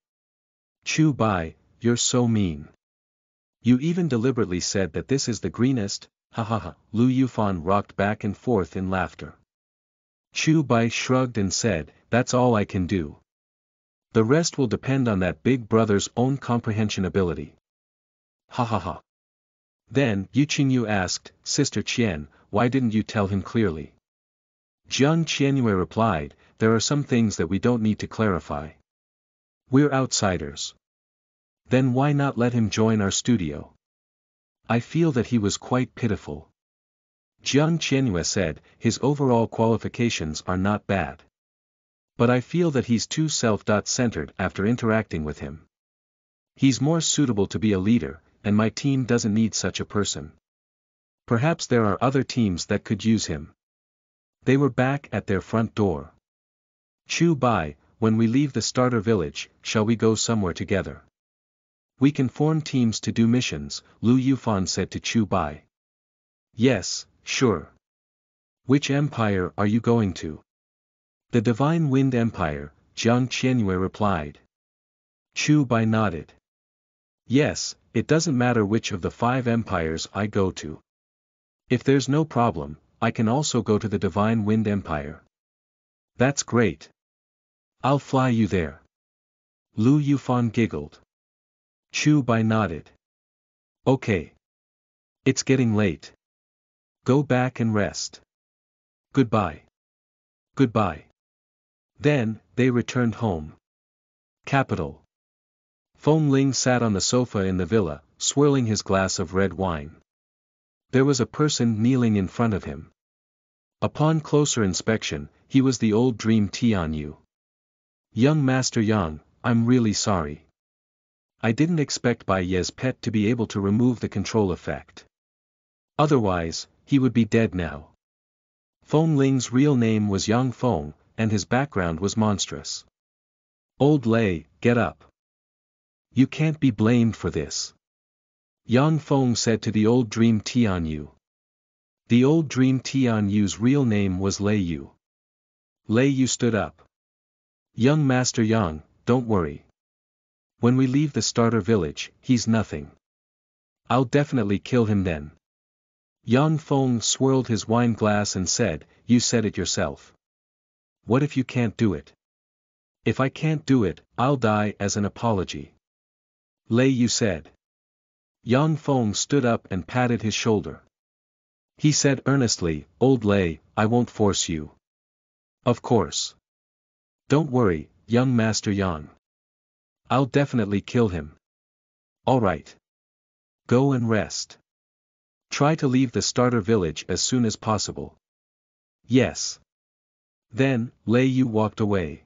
Chu Bai, you're so mean. You even deliberately said that this is the greenest, ha ha ha. Lu Yufan rocked back and forth in laughter. Chu Bai shrugged and said, that's all I can do. The rest will depend on that big brother's own comprehension ability. Ha ha ha. Then, Yu Qingyu asked, Sister Qian, why didn't you tell him clearly? Jiang Qianyue replied, there are some things that we don't need to clarify. We're outsiders. Then why not let him join our studio? I feel that he was quite pitiful. Jiang Qianyue said, his overall qualifications are not bad. But I feel that he's too self-centered after interacting with him. He's more suitable to be a leader, and my team doesn't need such a person. Perhaps there are other teams that could use him. They were back at their front door. Chu Bai, when we leave the starter village, shall we go somewhere together? We can form teams to do missions, Lu Yufan said to Chu Bai. Yes, sure. Which empire are you going to? The Divine Wind Empire, Jiang Qianyue replied. Chu Bai nodded. Yes, it doesn't matter which of the 5 empires I go to. If there's no problem, I can also go to the Divine Wind Empire. That's great. I'll fly you there. Lu Yufan giggled. Chu Bai nodded. Okay. It's getting late. Go back and rest. Goodbye. Goodbye. Then, they returned home. Capital. Feng Ling sat on the sofa in the villa, swirling his glass of red wine. There was a person kneeling in front of him. Upon closer inspection, he was the old dream Tianyu. Young Master Yang, I'm really sorry. I didn't expect Bai Ye's pet to be able to remove the control effect. Otherwise, he would be dead now. Feng Ling's real name was Yang Feng, and his background was monstrous. Old Lei, get up. You can't be blamed for this. Yang Feng said to the old dream Tianyu. The old dream Tianyu's real name was Lei Yu. Lei Yu stood up. Young Master Yang, don't worry. When we leave the starter village, he's nothing. I'll definitely kill him then. Yang Feng swirled his wine glass and said, you said it yourself. What if you can't do it? If I can't do it, I'll die as an apology. Lei Yu said. Yang Feng stood up and patted his shoulder. He said earnestly, Old Lei, I won't force you. Of course. Don't worry, young Master Yang. I'll definitely kill him. All right. Go and rest. Try to leave the starter village as soon as possible. Yes. Then, Lei Yu walked away.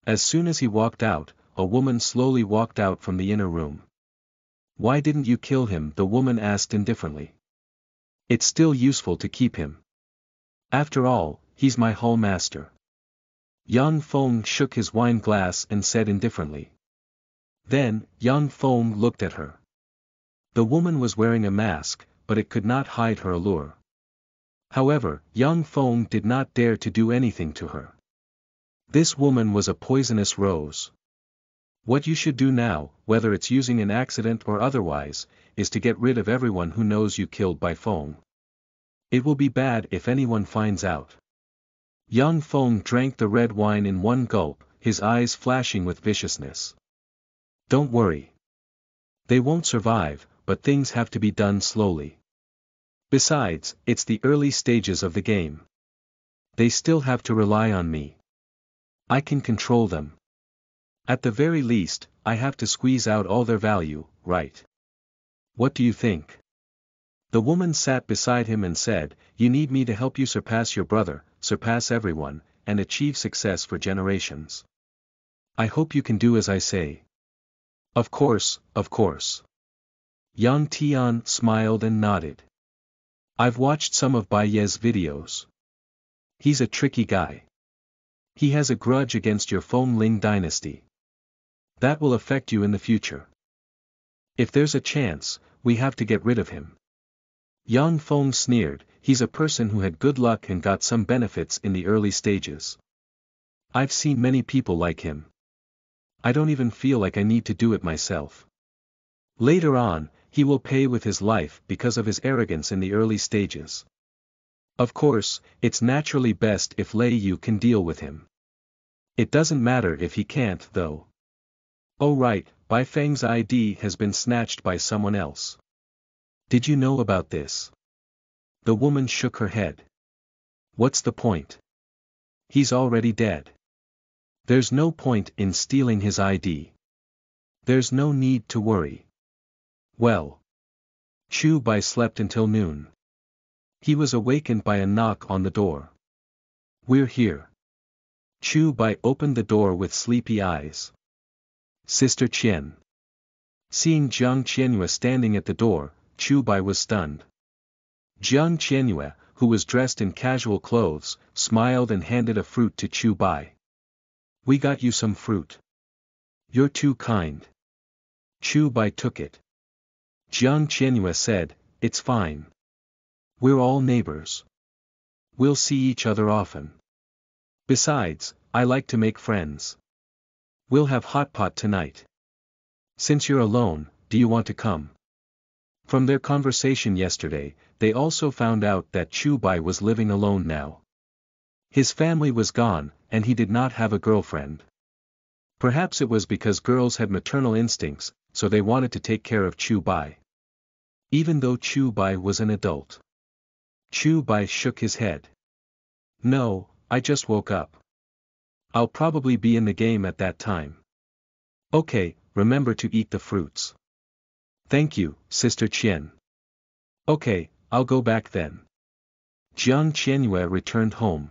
As soon as he walked out, a woman slowly walked out from the inner room. Why didn't you kill him? The woman asked indifferently. It's still useful to keep him. After all, he's my hall master. Yang Feng shook his wine glass and said indifferently. Then, Yang Feng looked at her. The woman was wearing a mask, but it could not hide her allure. However, Yang Feng did not dare to do anything to her. This woman was a poisonous rose. What you should do now, whether it's using an accident or otherwise, is to get rid of everyone who knows you killed Bai Feng. It will be bad if anyone finds out. Yang Feng drank the red wine in one gulp, his eyes flashing with viciousness. Don't worry. They won't survive, but things have to be done slowly. Besides, it's the early stages of the game. They still have to rely on me. I can control them. At the very least, I have to squeeze out all their value, right? What do you think? The woman sat beside him and said, you need me to help you surpass your brother, surpass everyone, and achieve success for generations. I hope you can do as I say. Of course, of course. Yang Tian smiled and nodded. I've watched some of Bai Ye's videos. He's a tricky guy. He has a grudge against your Feng Ling dynasty. That will affect you in the future. If there's a chance, we have to get rid of him. Yang Feng sneered, he's a person who had good luck and got some benefits in the early stages. I've seen many people like him. I don't even feel like I need to do it myself. Later on, he will pay with his life because of his arrogance in the early stages. Of course, it's naturally best if Lei Yu can deal with him. It doesn't matter if he can't, though. Oh right, Bai Feng's ID has been snatched by someone else. Did you know about this? The woman shook her head. What's the point? He's already dead. There's no point in stealing his ID. There's no need to worry. Well. Chu Bai slept until noon. He was awakened by a knock on the door. We're here. Chu Bai opened the door with sleepy eyes. Sister Qian. Seeing Jiang Qianyue standing at the door, Chu Bai was stunned. Jiang Qianyue, who was dressed in casual clothes, smiled and handed a fruit to Chu Bai. We got you some fruit. You're too kind. Chu Bai took it. Jiang Qianyue said, it's fine. We're all neighbors. We'll see each other often. Besides, I like to make friends. We'll have hot pot tonight. Since you're alone, do you want to come? From their conversation yesterday, they also found out that Chu Bai was living alone now. His family was gone, and he did not have a girlfriend. Perhaps it was because girls had maternal instincts, so they wanted to take care of Chu Bai. Even though Chu Bai was an adult. Chu Bai shook his head. No, I just woke up. I'll probably be in the game at that time. Okay, remember to eat the fruits. Thank you, Sister Qian. Okay, I'll go back then. Jiang Qianyue returned home.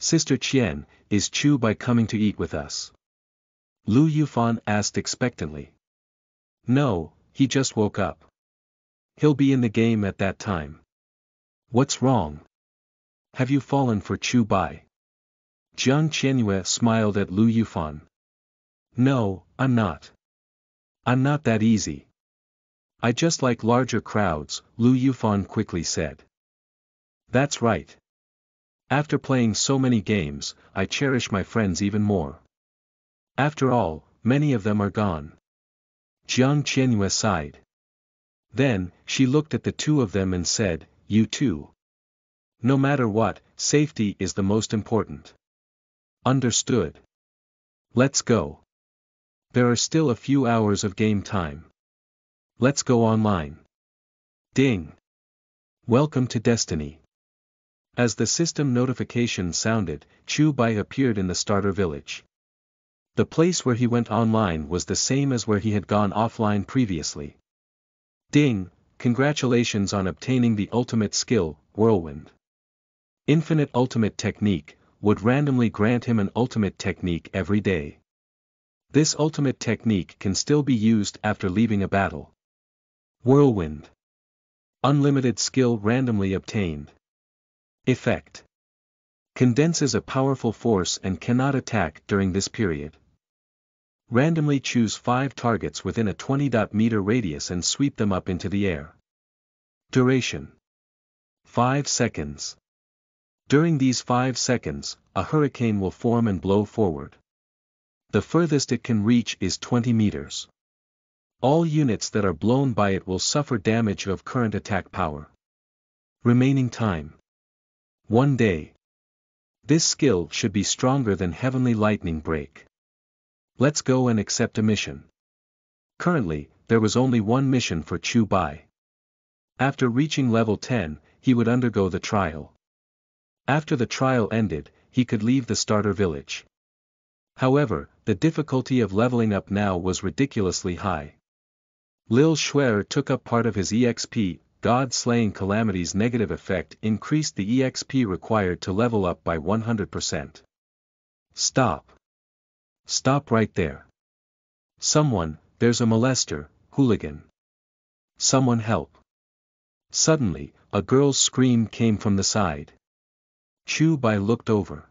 Sister Qian, is Chu Bai coming to eat with us? Lu Yufan asked expectantly. No, he just woke up. He'll be in the game at that time. What's wrong? Have you fallen for Chu Bai? Jiang Qianyue smiled at Lu Yufan. No, I'm not. I'm not that easy. I just like larger crowds, Lu Yufan quickly said. That's right. After playing so many games, I cherish my friends even more. After all, many of them are gone. Jiang Qianyue sighed. Then, she looked at the two of them and said, you too. No matter what, safety is the most important. Understood. Let's go. There are still a few hours of game time. Let's go online. Ding. Welcome to Destiny. As the system notification sounded, Chu Bai appeared in the starter village. The place where he went online was the same as where he had gone offline previously. Ding, congratulations on obtaining the ultimate skill, Whirlwind. Infinite Ultimate Technique, would randomly grant him an ultimate technique every day. This ultimate technique can still be used after leaving a battle. Whirlwind. Unlimited skill randomly obtained. Effect. Condenses a powerful force and cannot attack during this period. Randomly choose 5 targets within a 20-meter radius and sweep them up into the air. Duration. 5 seconds. During these 5 seconds, a hurricane will form and blow forward. The furthest it can reach is 20 meters. All units that are blown by it will suffer damage of current attack power. Remaining time. 1 day. This skill should be stronger than Heavenly Lightning Break. Let's go and accept a mission. Currently, there was only one mission for Chu Bai. After reaching level 10, he would undergo the trial. After the trial ended, he could leave the starter village. However, the difficulty of leveling up now was ridiculously high. Lil Schwer took up part of his EXP, God-slaying calamity's negative effect increased the EXP required to level up by 100%. Stop. Stop right there. Someone, there's a molester, hooligan. Someone help. Suddenly, a girl's scream came from the side. Chu Bai looked over.